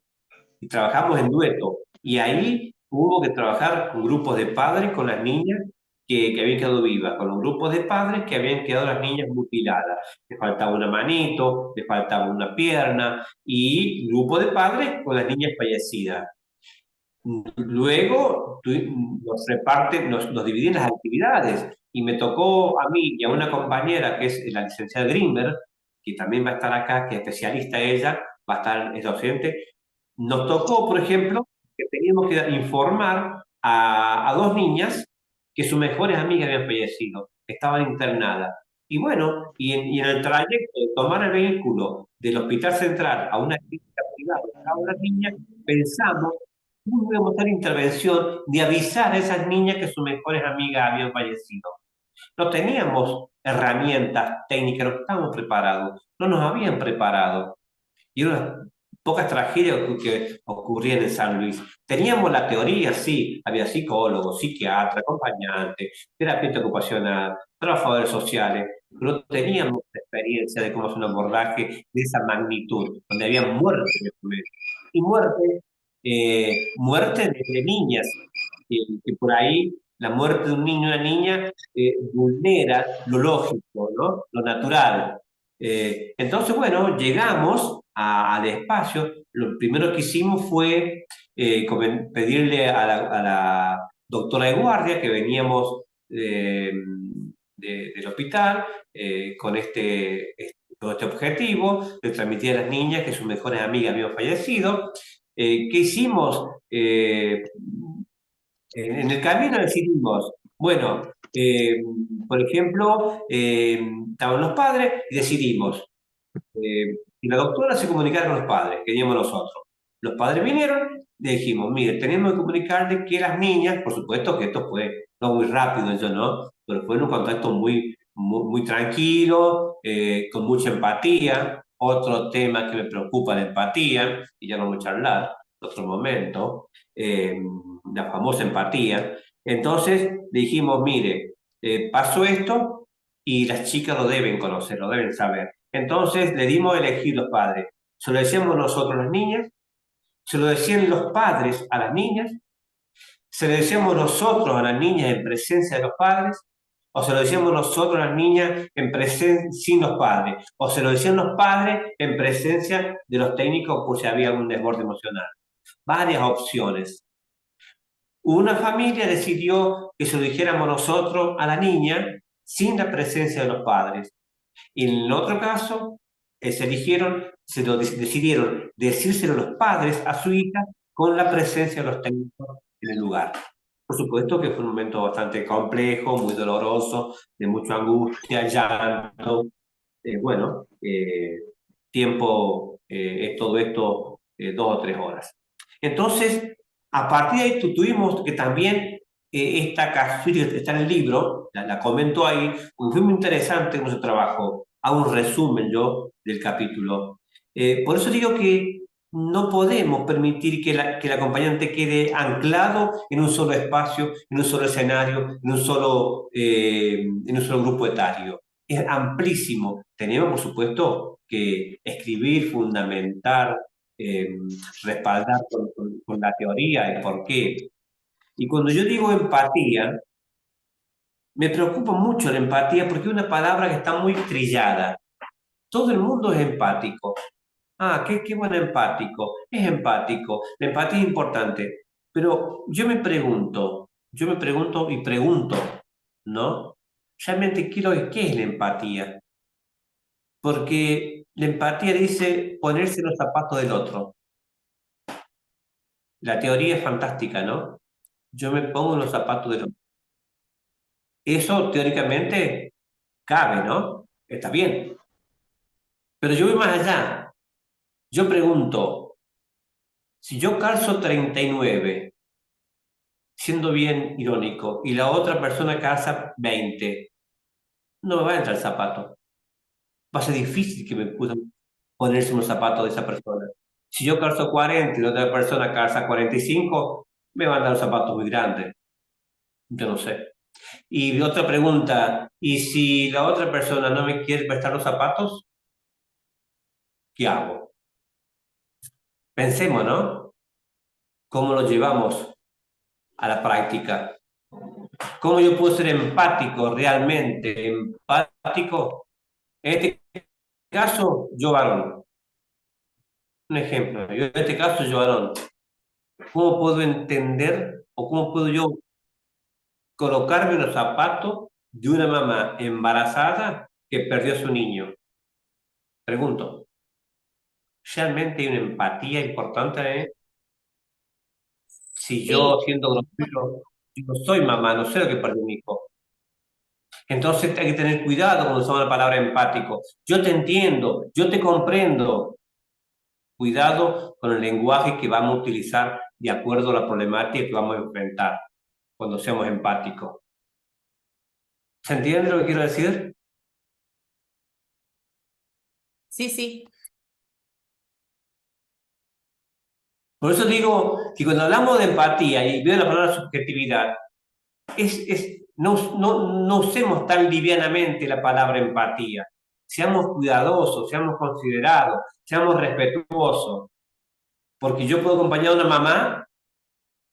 y trabajamos en dueto. Y ahí hubo que trabajar con grupos de padres, con las niñas que habían quedado vivas, con los grupos de padres que habían quedado las niñas mutiladas. Les faltaba una manito, les faltaba una pierna, y grupo de padres con las niñas fallecidas. Luego nos dividen las actividades, y me tocó a mí y a una compañera que es la licenciada Grimberg, que también va a estar acá, que es especialista ella, va a estar, es docente. Nos tocó, por ejemplo, que teníamos que informar a dos niñas que sus mejores amigas habían fallecido, estaban internadas. Y bueno, y en el trayecto de tomar el vehículo del Hospital Central a una clínica privada a una niña, pensamos cómo íbamos a hacer intervención de avisar a esas niñas que sus mejores amigas habían fallecido. No teníamos herramientas técnicas, no estábamos preparados, no nos habían preparado. Y unas pocas tragedias que ocurrían en San Luis. Teníamos la teoría, sí, había psicólogos, psiquiatras, acompañantes, terapeuta ocupacional, trabajadores sociales, pero no teníamos la experiencia de cómo hacer un abordaje de esa magnitud, donde había muerte de promedio. Y muerte de niñas, que por ahí la muerte de un niño o una niña vulnera lo lógico, ¿no? Lo natural. Entonces, bueno, llegamos al espacio. Lo primero que hicimos fue pedirle a la doctora de guardia, que veníamos del hospital con todo este objetivo de transmitir a las niñas que sus mejores amigas habían fallecido. ¿Qué hicimos? En el camino decidimos, bueno, por ejemplo, estaban los padres y decidimos, y la doctora se comunicara con los padres, que teníamos nosotros. Los padres vinieron y dijimos, mire, tenemos que comunicarle que las niñas, por supuesto que esto fue no muy rápido, yo no, pero fue en un contacto muy tranquilo, con mucha empatía. Otro tema que me preocupa, la empatía, y ya lo vamos a charlar en otro momento, la famosa empatía. Entonces dijimos, mire, pasó esto y las chicas lo deben conocer, lo deben saber. Entonces le dimos a elegir los padres. Se lo decíamos nosotros a las niñas, se lo decían los padres a las niñas, se lo decíamos nosotros a las niñas en presencia de los padres, o se lo decíamos nosotros a las niñas en presencia sin los padres, o se lo decían los padres en presencia de los técnicos por si había algún desborde emocional. Varias opciones. Una familia decidió que se lo dijéramos nosotros a la niña sin la presencia de los padres. Y en el otro caso, decidieron decírselo los padres a su hija con la presencia de los técnicos en el lugar. Por supuesto que fue un momento bastante complejo, muy doloroso, de mucha angustia, llanto. Tiempo, todo esto, 2 o 3 horas. Entonces, a partir de ahí tuvimos que también esta casuística está en el libro, la comento ahí, porque fue muy interesante nuestro trabajo. Hago un resumen yo del capítulo. Por eso digo que no podemos permitir que el acompañante quede anclado en un solo espacio, en un solo escenario, en un solo grupo etario. Es amplísimo. Tenemos, por supuesto, que escribir, fundamentar, respaldar con la teoría el por qué. Y cuando yo digo empatía, me preocupa mucho la empatía porque es una palabra que está muy trillada. Todo el mundo es empático. Ah, qué bueno empático. Es empático. La empatía es importante. Pero yo me pregunto y pregunto, ¿no? Realmente quiero qué es la empatía. Porque la empatía dice ponerse en los zapatos del otro. La teoría es fantástica, ¿no? Yo me pongo en los zapatos del otro. Eso teóricamente cabe, ¿no? Está bien. Pero yo voy más allá. Yo pregunto, si yo calzo 39, siendo bien irónico, y la otra persona calza 20, no me va a entrar el zapato. Va a ser difícil que me pueda ponerse en los zapatos de esa persona. Si yo calzo 40 y la otra persona calza 45, me van a dar los zapatos muy grandes. Yo no sé. Y otra pregunta, ¿y si la otra persona no me quiere prestar los zapatos? ¿Qué hago? Pensemos, ¿no? ¿Cómo lo llevamos a la práctica? ¿Cómo yo puedo ser empático, realmente empático? En este caso, yo varón. Un ejemplo, yo en este caso, yo varón. ¿Cómo puedo entender o cómo puedo yo colocarme en los zapatos de una mamá embarazada que perdió a su niño? Pregunto. ¿Realmente hay una empatía importante? Si yo, siendo grosero, yo no soy mamá, no sé lo que perdió un hijo. Entonces hay que tener cuidado cuando usamos la palabra empático. Yo te entiendo, yo te comprendo. Cuidado con el lenguaje que vamos a utilizar de acuerdo a la problemática que vamos a enfrentar cuando seamos empáticos. ¿Se entiende lo que quiero decir? Sí, sí. Por eso digo que cuando hablamos de empatía y veo la palabra subjetividad, no usemos tan livianamente la palabra empatía. Seamos cuidadosos, seamos considerados, seamos respetuosos. Porque yo puedo acompañar a una mamá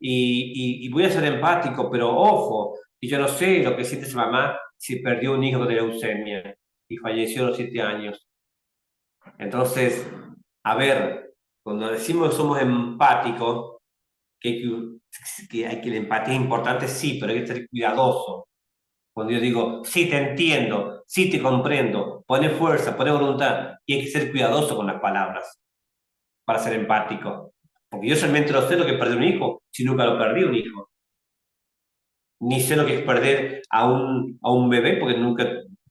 y voy a ser empático, pero ojo, y yo no sé lo que siente esa mamá si perdió un hijo de leucemia y falleció a los 7 años. Entonces, a ver, cuando decimos que somos empáticos, que la empatía es importante, sí, pero hay que ser cuidadoso. Cuando yo digo, sí te entiendo, sí te comprendo, pone fuerza, pone voluntad, y hay que ser cuidadoso con las palabras para ser empático. Porque yo solamente no sé lo que es perder un hijo si nunca lo perdí un hijo. Ni sé lo que es perder a un bebé porque nunca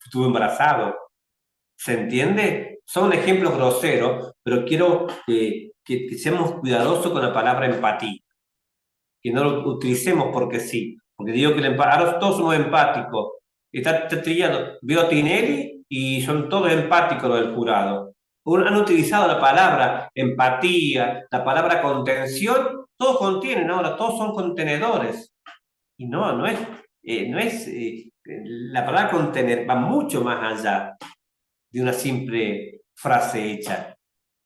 estuve embarazado. ¿Se entiende? Son ejemplos groseros, pero quiero que seamos cuidadosos con la palabra empatía, que no lo utilicemos porque sí. Porque digo que ahora todos somos empáticos. Está trillando. Veo a Tinelli y son todos empáticos los del jurado. Han utilizado la palabra empatía, la palabra contención, todos contienen ahora, todos son contenedores. Y no es, la palabra contener va mucho más allá de una simple frase hecha.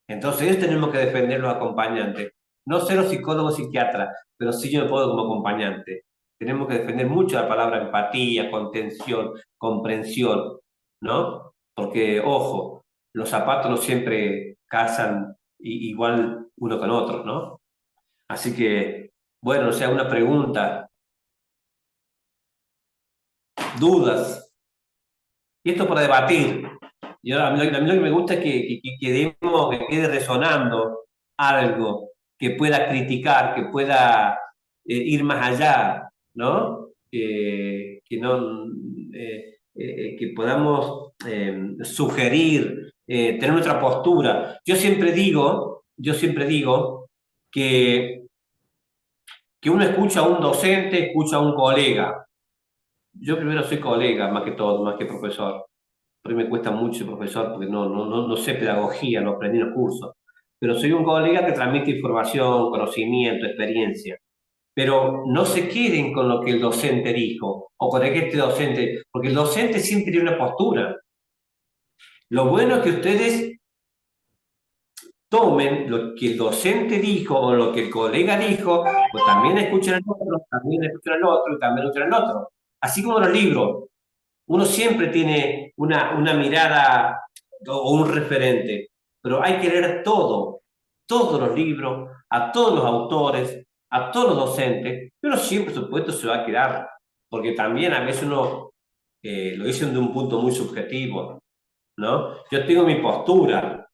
Entonces, ellos tenemos que defender los acompañantes. No ser los psicólogos psiquiatras, pero sí yo me puedo como acompañante. Tenemos que defender mucho la palabra empatía, contención, comprensión, ¿no? Porque, ojo, los zapatos no siempre calzan igual uno con otro, ¿no? Así que, bueno, o sea, una pregunta, dudas, y esto para debatir. A mí lo que me gusta es que quede resonando algo que pueda criticar, que pueda ir más allá, ¿no? Que podamos sugerir, tener nuestra postura. Yo siempre digo que uno escucha a un docente, escucha a un colega. Yo primero soy colega, más que todo, más que profesor. Por ahí me cuesta mucho profesor porque no sé pedagogía, no aprendí en los cursos. Pero soy un colega que transmite información, conocimiento, experiencia. Pero no se queden con lo que el docente dijo o con el que este docente, porque el docente siempre tiene una postura. Lo bueno es que ustedes tomen lo que el docente dijo o lo que el colega dijo, pues también escuchen al otro, también escuchen al otro y también escuchen al otro. Así como los libros. Uno siempre tiene una mirada o un referente, pero hay que leer todo, todos los libros, a todos los autores, a todos los docentes, pero siempre, por supuesto, se va a quedar, porque también a veces uno lo dice de un punto muy subjetivo, ¿no? Yo tengo mi postura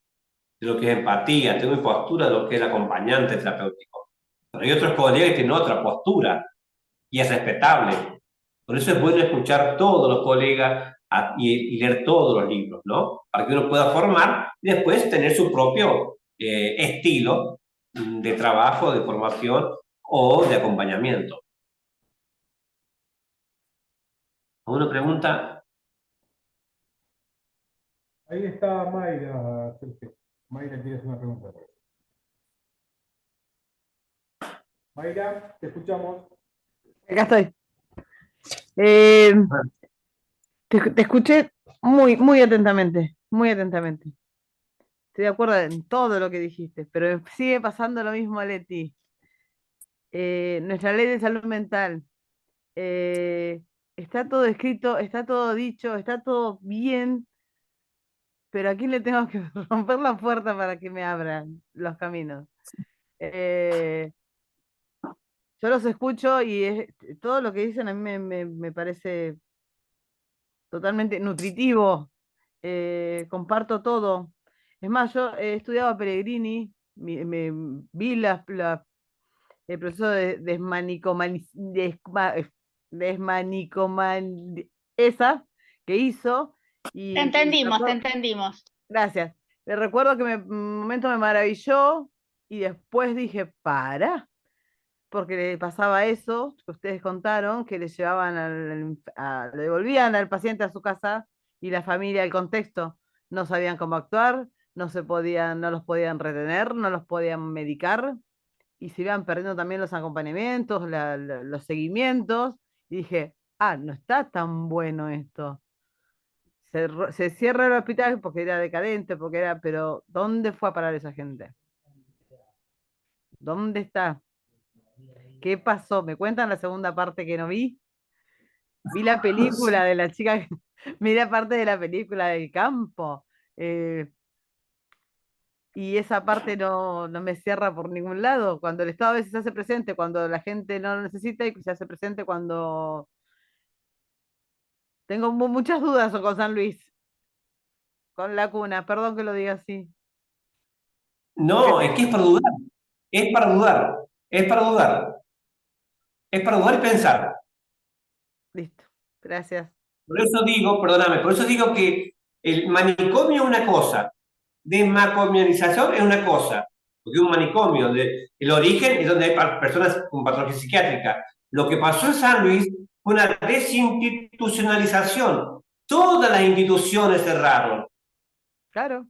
de lo que es empatía, tengo mi postura de lo que es el acompañante terapéutico, pero hay otros colegas que tienen otra postura y es respetable. Por eso es bueno escuchar todos los colegas y leer todos los libros, ¿no? Para que uno pueda formar y después tener su propio estilo de trabajo, de formación o de acompañamiento. ¿Alguna pregunta? Ahí está Mayra, Sergio. Mayra quiere hacer una pregunta. Mayra, te escuchamos. Acá estoy. Te escuché muy atentamente, muy atentamente. Estoy de acuerdo en todo lo que dijiste, pero me sigue pasando lo mismo a Leti. Nuestra ley de salud mental, está todo escrito, está todo dicho, está todo bien, pero ¿a quién le tengo que romper la puerta para que me abran los caminos? Yo los escucho y todo lo que dicen a mí me parece totalmente nutritivo, comparto todo. Es más, yo he estudiado a Pellegrini, vi el proceso de esa que hizo. Te entendimos, te entendimos. Gracias. Le recuerdo que un momento me maravilló y después dije, porque le pasaba eso que ustedes contaron, que le llevaban le devolvían al paciente a su casa y la familia, el contexto, no sabían cómo actuar, no los podían retener, no los podían medicar y se iban perdiendo también los acompañamientos, los seguimientos. Y dije, no está tan bueno esto. Se cierra el hospital porque era decadente, pero ¿dónde fue a parar esa gente? ¿Dónde está? ¿Qué pasó? ¿Me cuentan la segunda parte que no vi? Vi la película de la chica, vi la parte de la película del campo. Y esa parte no me cierra por ningún lado. Cuando el Estado a veces se hace presente, cuando la gente no lo necesita y se hace presente cuando Tengo muchas dudas con San Luis, con la cuna, perdón que lo diga así. No, es que es para dudar, es para dudar, es para dudar, es para dudar y pensar. Listo, gracias. Por eso digo, perdóname, por eso digo que el manicomio es una cosa, desmacomialización es una cosa, porque un manicomio, el origen es donde hay personas con patología psiquiátrica. Lo que pasó en San Luis fue una desinstitucionalización. Todas las instituciones cerraron. Claro.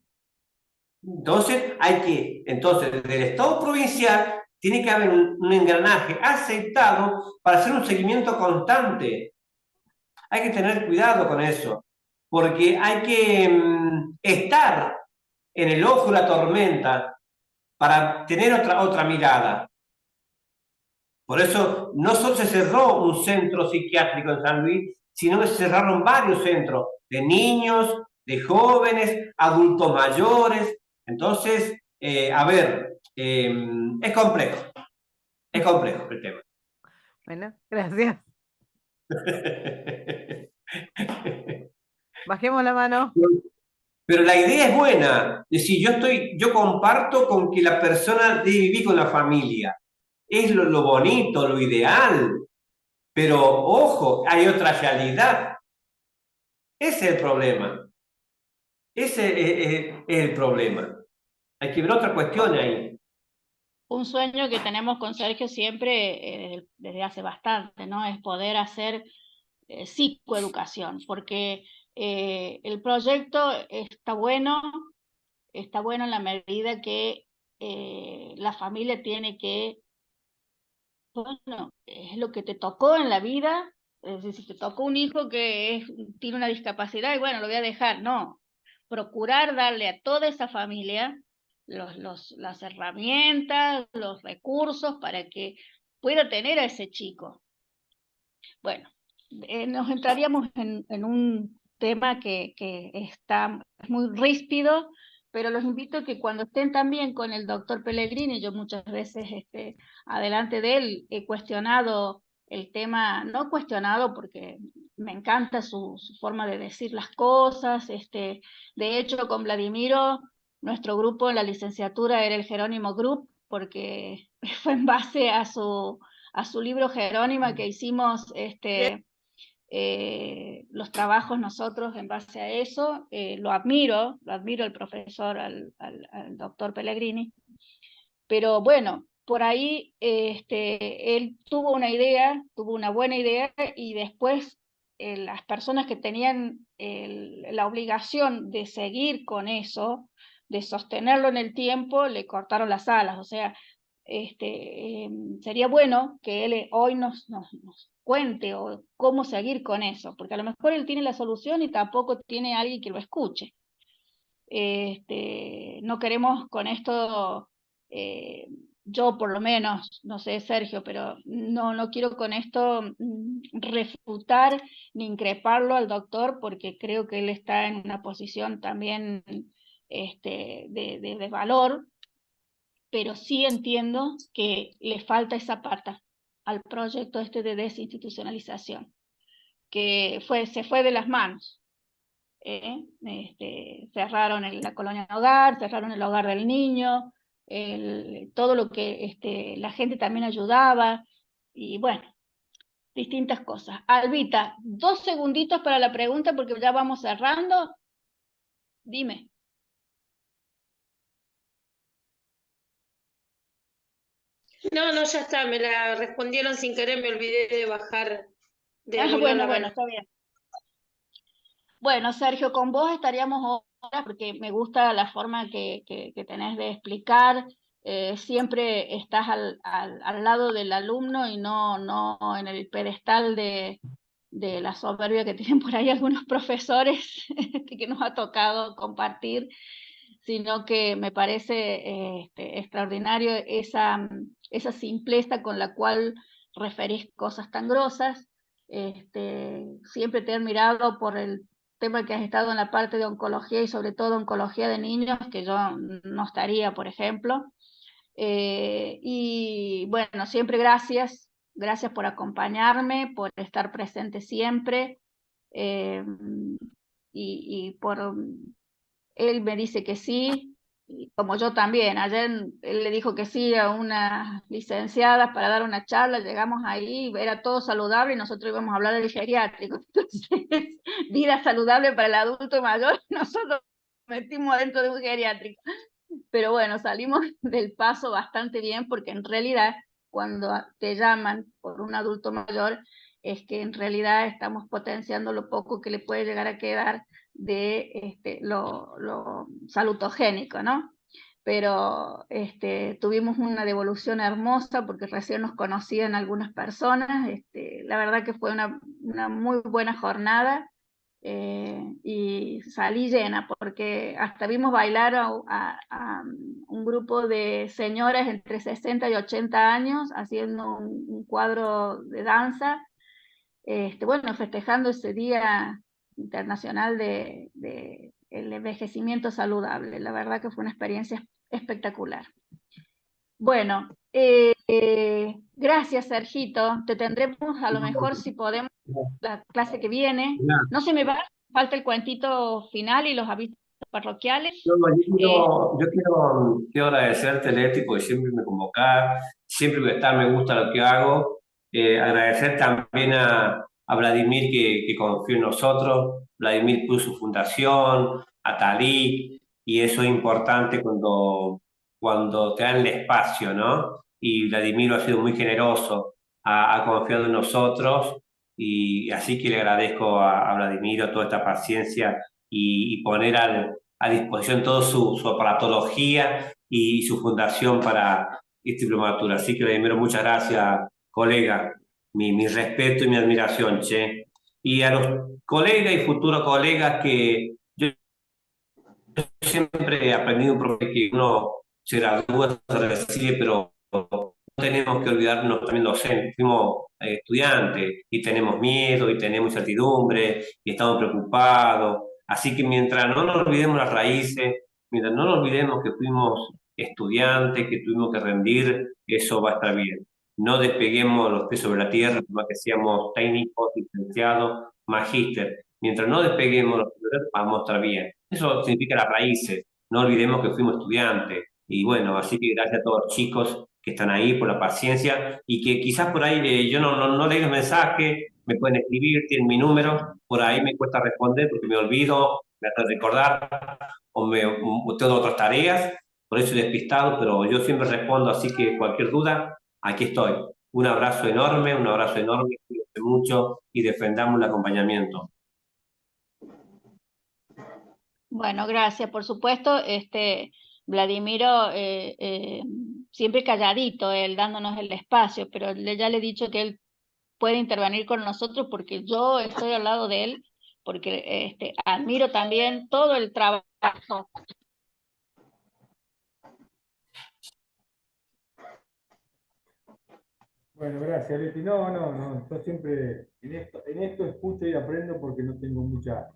Entonces, desde el Estado provincial, tiene que haber un engranaje aceptado para hacer un seguimiento constante. Hay que tener cuidado con eso, porque hay que estar en el ojo de la tormenta para tener otra mirada. Por eso no solo se cerró un centro psiquiátrico en San Luis, sino que se cerraron varios centros de niños, de jóvenes, adultos mayores. Entonces, es complejo el tema. Bueno, gracias. Bajemos la mano. Pero la idea es buena. Es decir, yo comparto con que la persona debe vivir con la familia. Es lo bonito, lo ideal. Pero ojo, hay otra realidad. Ese es el problema. Ese es el problema. Hay que ver otra cuestión ahí. Un sueño que tenemos con Sergio siempre, desde hace bastante, ¿no? Es poder hacer psicoeducación, porque el proyecto está bueno en la medida que la familia tiene que, bueno, es lo que te tocó en la vida, es decir, si te tocó un hijo que tiene una discapacidad, y bueno, lo voy a dejar, no, procurar darle a toda esa familia las herramientas, los recursos para que pueda tener a ese chico. Bueno, nos entraríamos en un tema que está muy ríspido, pero los invito a que cuando estén también con el doctor Pellegrini, yo muchas veces adelante de él he cuestionado el tema, no cuestionado porque me encanta su forma de decir las cosas, de hecho con Vladimiro, nuestro grupo en la licenciatura era el Jerónimo Group, porque fue en base a su libro Jerónima que hicimos los trabajos nosotros en base a eso. Lo admiro al profesor, al doctor Pellegrini, pero bueno, por ahí él tuvo una buena idea, y después las personas que tenían la obligación de seguir con eso, de sostenerlo en el tiempo, le cortaron las alas. O sea, sería bueno que él hoy nos cuente cómo seguir con eso, porque a lo mejor él tiene la solución y tampoco tiene alguien que lo escuche. No queremos con esto, yo por lo menos, no sé Sergio, pero no quiero con esto refutar ni increparlo al doctor, porque creo que él está en una posición también de valor, pero sí entiendo que le falta esa pata al proyecto de desinstitucionalización, que se fue de las manos. Cerraron la colonia hogar, cerraron el hogar del niño, todo lo que la gente también ayudaba, y bueno, distintas cosas. Albita, 2 segunditos para la pregunta porque ya vamos cerrando. Dime. No, ya está, me la respondieron sin querer, me olvidé de bajar Bueno, está bien. Bueno, Sergio, con vos estaríamos ahora porque me gusta la forma que tenés de explicar. Siempre estás al lado del alumno y no en el pedestal de la soberbia que tienen por ahí algunos profesores que nos ha tocado compartir, sino que me parece extraordinario esa simpleza con la cual referís cosas tan grosas. Siempre te he admirado por el tema que has estado en la parte de oncología, y sobre todo oncología de niños, que yo no estaría, por ejemplo. Y bueno, siempre gracias por acompañarme, por estar presente siempre. y por él me dice que sí, y como yo también. Ayer él le dijo que sí a unas licenciadas para dar una charla, llegamos ahí, era todo saludable y nosotros íbamos a hablar del geriátrico. Entonces, vida saludable para el adulto mayor, nosotros metimos dentro de un geriátrico. Pero bueno, salimos del paso bastante bien, porque en realidad cuando te llaman por un adulto mayor es que en realidad estamos potenciando lo poco que le puede llegar a quedar de lo salutogénico, ¿no? Pero tuvimos una devolución hermosa porque recién nos conocían algunas personas. La verdad que fue una muy buena jornada. Y salí llena porque hasta vimos bailar a un grupo de señoras entre 60 y 80 años haciendo un cuadro de danza, bueno, festejando ese Día Internacional de el envejecimiento saludable. La verdad que fue una experiencia espectacular. Bueno, gracias, Sergito. Te tendremos a lo mejor, si podemos, la clase que viene. No se me va, falta el cuentito final y los avisos parroquiales. Quiero agradecerte, Leti, porque siempre me convocás, siempre voy a estar, me gusta lo que hago. Agradecer también a Vladimir que confió en nosotros. Vladimir puso su fundación, a Talí, y eso es importante cuando te dan el espacio, ¿no? Y Vladimir ha sido muy generoso, ha confiado en nosotros, y así que le agradezco a Vladimir toda esta paciencia y poner a disposición toda su aparatología y su fundación para esta diplomatura. Así que, Vladimir, muchas gracias, colega. Mi respeto y mi admiración, che. Y a los colegas y futuros colegas que yo siempre he aprendido un profe que uno se gradúa, se recibe, pero no tenemos que olvidarnos también docentes. Fuimos estudiantes y tenemos miedo y tenemos incertidumbre y estamos preocupados. Así que mientras no nos olvidemos las raíces, mientras no nos olvidemos que fuimos estudiantes, que tuvimos que rendir, eso va a estar bien. No despeguemos los pies sobre la tierra, más que seamos técnicos, licenciados, magíster. Mientras no despeguemos los pies, vamos a estar bien. Eso significa las raíces. No olvidemos que fuimos estudiantes. Y bueno, así que gracias a todos los chicos que están ahí por la paciencia y que quizás por ahí yo no leí los mensajes, me pueden escribir, tienen mi número, por ahí me cuesta responder porque me olvido, me hace recordar o tengo otras tareas, por eso he despistado, pero yo siempre respondo, así que cualquier duda, aquí estoy. Un abrazo enorme, cuídense mucho y defendamos el acompañamiento. Bueno, gracias. Por supuesto, Vladimiro siempre calladito, él dándonos el espacio, pero ya le he dicho que él puede intervenir con nosotros porque yo estoy al lado de él, porque admiro también todo el trabajo. Bueno, gracias, Leti. No, yo siempre en esto escucho y aprendo porque no tengo mucha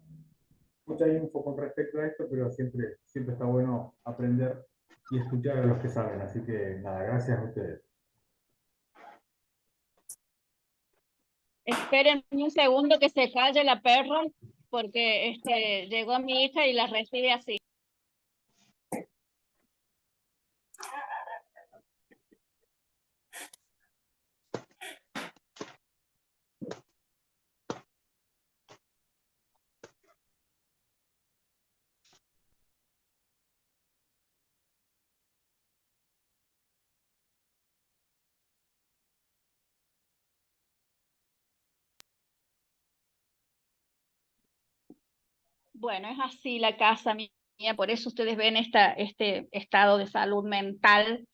info con respecto a esto, pero siempre está bueno aprender y escuchar a los que saben. Así que nada, gracias a ustedes. Esperen un segundo que se calle la perra, porque llegó mi hija y la recibe así. Bueno, es así la casa mía, por eso ustedes ven este estado de salud mental.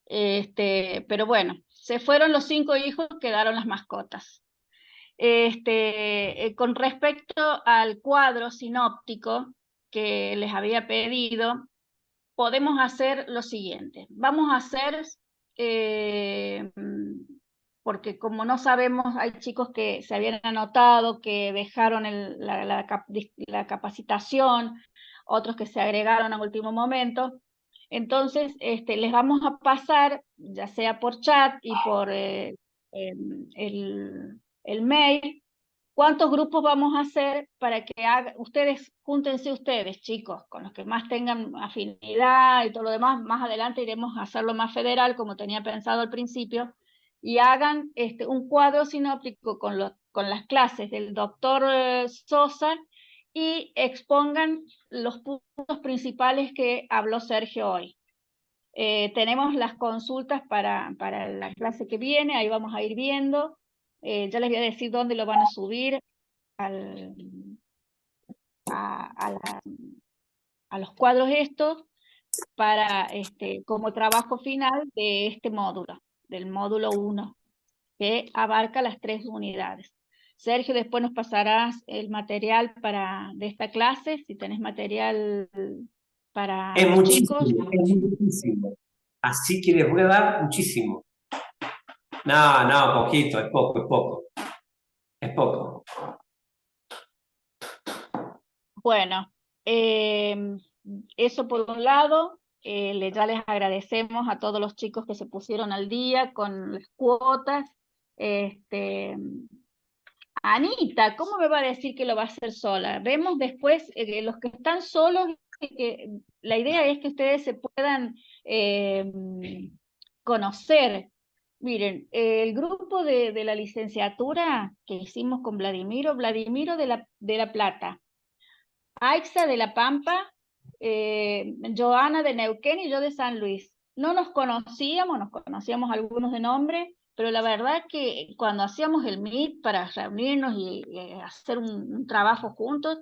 Pero bueno, se fueron los 5 hijos, quedaron las mascotas. Con respecto al cuadro sinóptico que les había pedido, podemos hacer lo siguiente. Vamos a hacer, porque como no sabemos, hay chicos que se habían anotado, que dejaron la capacitación, otros que se agregaron a último momento. Entonces, les vamos a pasar, ya sea por chat y por el mail, ¿Cuántos grupos vamos a hacer para que ustedes, júntense ustedes, chicos, con los que más tengan afinidad y todo lo demás? Más adelante iremos a hacerlo más federal, como tenía pensado al principio, y hagan un cuadro sinóptico con las clases del doctor Sosa y expongan los puntos principales que habló Sergio hoy. Tenemos las consultas para la clase que viene, ahí vamos a ir viendo. Ya les voy a decir dónde lo van a subir a los cuadros estos para como trabajo final de este módulo, del módulo 1, que abarca las 3 unidades. Sergio, después nos pasarás el material de esta clase, si tenés material para Es los chicos. es muchísimo. Así que les voy a dar muchísimo. No, poquito, es poco. Es poco. Bueno, eso por un lado. Ya les agradecemos a todos los chicos que se pusieron al día con las cuotas. Anita, ¿cómo me va a decir que lo va a hacer sola? Vemos después los que están solos, la idea es que ustedes se puedan conocer. Miren, el grupo de la licenciatura que hicimos con Vladimiro de la Plata, Aixa de La Pampa, Joana de Neuquén y yo de San Luis. No nos conocíamos algunos de nombre, pero la verdad que cuando hacíamos el Meet para reunirnos y hacer un trabajo juntos,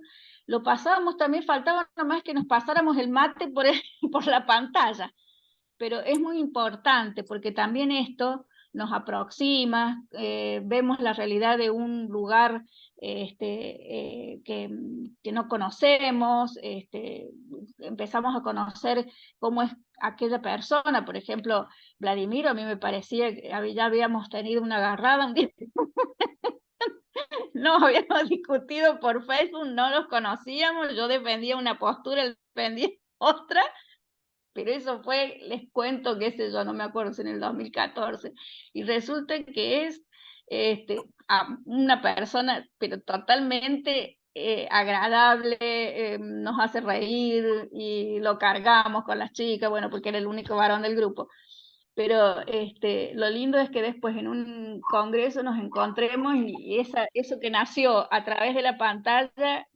lo pasábamos también, faltaba nomás que nos pasáramos el mate por la pantalla. Pero es muy importante porque también esto nos aproxima, vemos la realidad de un lugar que no conocemos, empezamos a conocer cómo es aquella persona. Por ejemplo, Vladimiro, a mí me parecía que ya habíamos tenido una agarrada, no habíamos discutido por Facebook, no los conocíamos, yo defendía una postura, él defendía otra. Pero eso fue, les cuento, qué sé yo, no me acuerdo si en el 2014, y resulta que es una persona, pero totalmente agradable, nos hace reír y lo cargamos con las chicas, bueno, porque era el único varón del grupo. Pero lo lindo es que después en un congreso nos encontremos y eso que nació a través de la pantalla,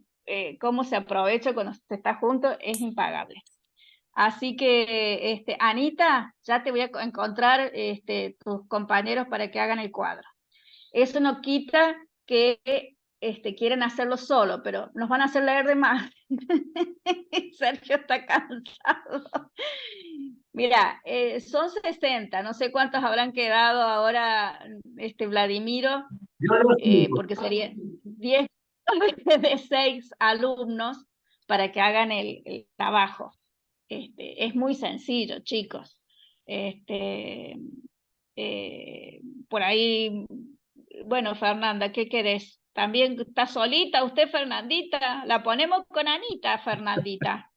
cómo se aprovecha cuando se está junto, es impagable. Así que, Anita, ya te voy a encontrar tus compañeros para que hagan el cuadro. Eso no quita que quieren hacerlo solo, pero nos van a hacer leer de más. Sergio está cansado. Mira, son 60, no sé cuántos habrán quedado ahora, Vladimiro, porque serían 10 de 6 alumnos para que hagan el trabajo. Es muy sencillo, chicos. Por ahí, bueno, Fernanda, ¿qué querés? ¿También está solita usted, Fernandita? La ponemos con Anita, Fernandita.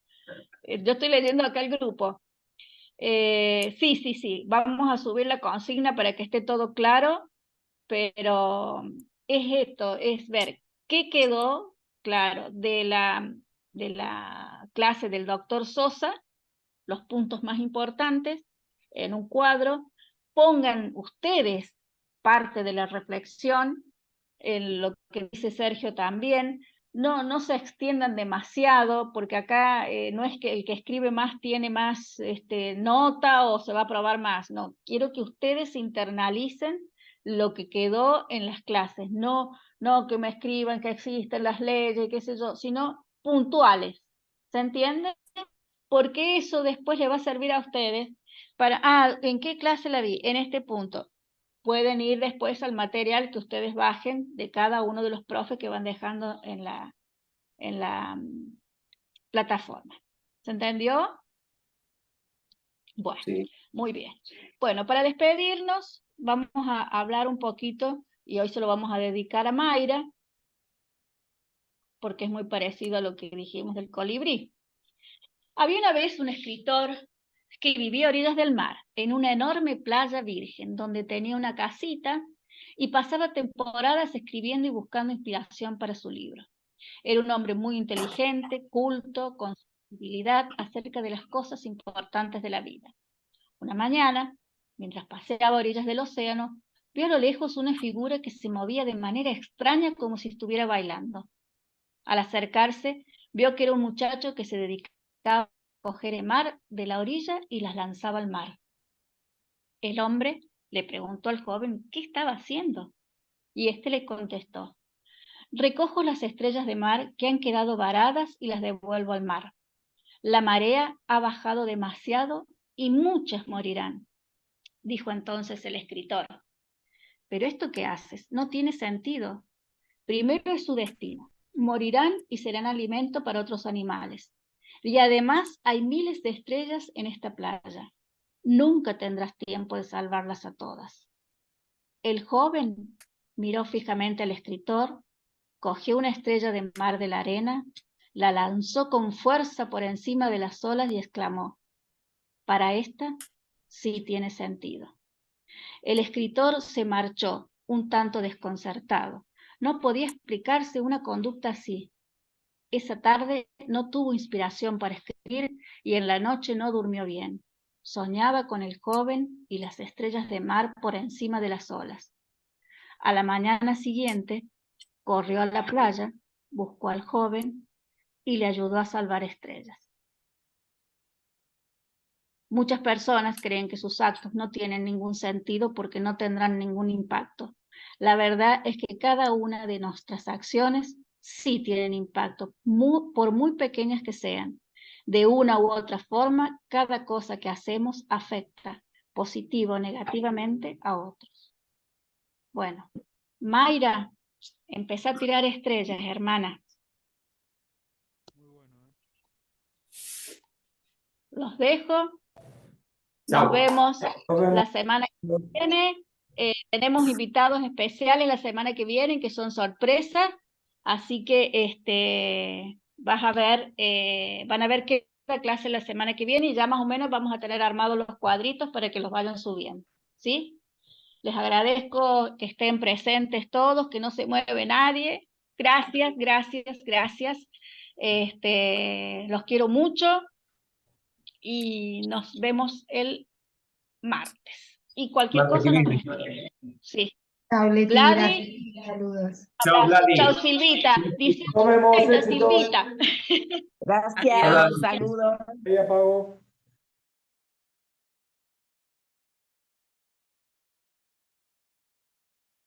Yo estoy leyendo acá el grupo. Sí, vamos a subir la consigna para que esté todo claro, pero es esto, es ver qué quedó claro de la clase del doctor Sosa, los puntos más importantes en un cuadro, pongan ustedes parte de la reflexión en lo que dice Sergio también, no se extiendan demasiado, porque acá no es que el que escribe más tiene más nota o se va a aprobar más, no, quiero que ustedes internalicen lo que quedó en las clases, no que me escriban que existen las leyes, qué sé yo, sino puntuales, ¿se entiende? Porque eso después le va a servir a ustedes para, ¿en qué clase la vi? En este punto. Pueden ir después al material que ustedes bajen de cada uno de los profes que van dejando en la plataforma. ¿Se entendió? Bueno, sí. Muy bien. Bueno, para despedirnos, vamos a hablar un poquito, y hoy se lo vamos a dedicar a Mayra, porque es muy parecido a lo que dijimos del colibrí. Había una vez un escritor que vivía a orillas del mar, en una enorme playa virgen, donde tenía una casita y pasaba temporadas escribiendo y buscando inspiración para su libro. Era un hombre muy inteligente, culto, con sensibilidad acerca de las cosas importantes de la vida. Una mañana, mientras paseaba a orillas del océano, vio a lo lejos una figura que se movía de manera extraña como si estuviera bailando. Al acercarse, vio que era un muchacho que se dedicaba a coger el mar de la orilla y las lanzaba al mar. El hombre le preguntó al joven qué estaba haciendo, y éste le contestó: recojo las estrellas de mar que han quedado varadas y las devuelvo al mar. La marea ha bajado demasiado y muchas morirán. Dijo entonces el escritor: pero esto que haces no tiene sentido. Primero es su destino. Morirán y serán alimento para otros animales. Y además hay miles de estrellas en esta playa. Nunca tendrás tiempo de salvarlas a todas. El joven miró fijamente al escritor, cogió una estrella de mar de la arena, la lanzó con fuerza por encima de las olas y exclamó: para esta sí tiene sentido. El escritor se marchó, un tanto desconcertado. No podía explicarse una conducta así. Esa tarde no tuvo inspiración para escribir y en la noche no durmió bien. Soñaba con el joven y las estrellas de mar por encima de las olas. A la mañana siguiente, corrió a la playa, buscó al joven y le ayudó a salvar estrellas. Muchas personas creen que sus actos no tienen ningún sentido porque no tendrán ningún impacto. La verdad es que cada una de nuestras acciones sí tienen impacto, por muy pequeñas que sean. De una u otra forma, cada cosa que hacemos afecta positivo o negativamente a otros. Bueno, Mayra, empezá a tirar estrellas, hermana. Los dejo. Nos vemos la semana que viene. Tenemos invitados especiales la semana que viene que son sorpresas, así que van a ver qué clase la semana que viene y ya más o menos vamos a tener armados los cuadritos para que los vayan subiendo, ¿sí? Les agradezco que estén presentes todos, que no se mueve nadie. Gracias, gracias, gracias. Los quiero mucho y nos vemos el martes. Y cualquier cosa nos escribe. Sí. Chao, Leti, Gladys, gracias. Saludos. Chao, Gladys. chao Silvita. Dice Nos vemos, éxitos. Silvita. Gracias, Adiós. saludos. Ahí apago.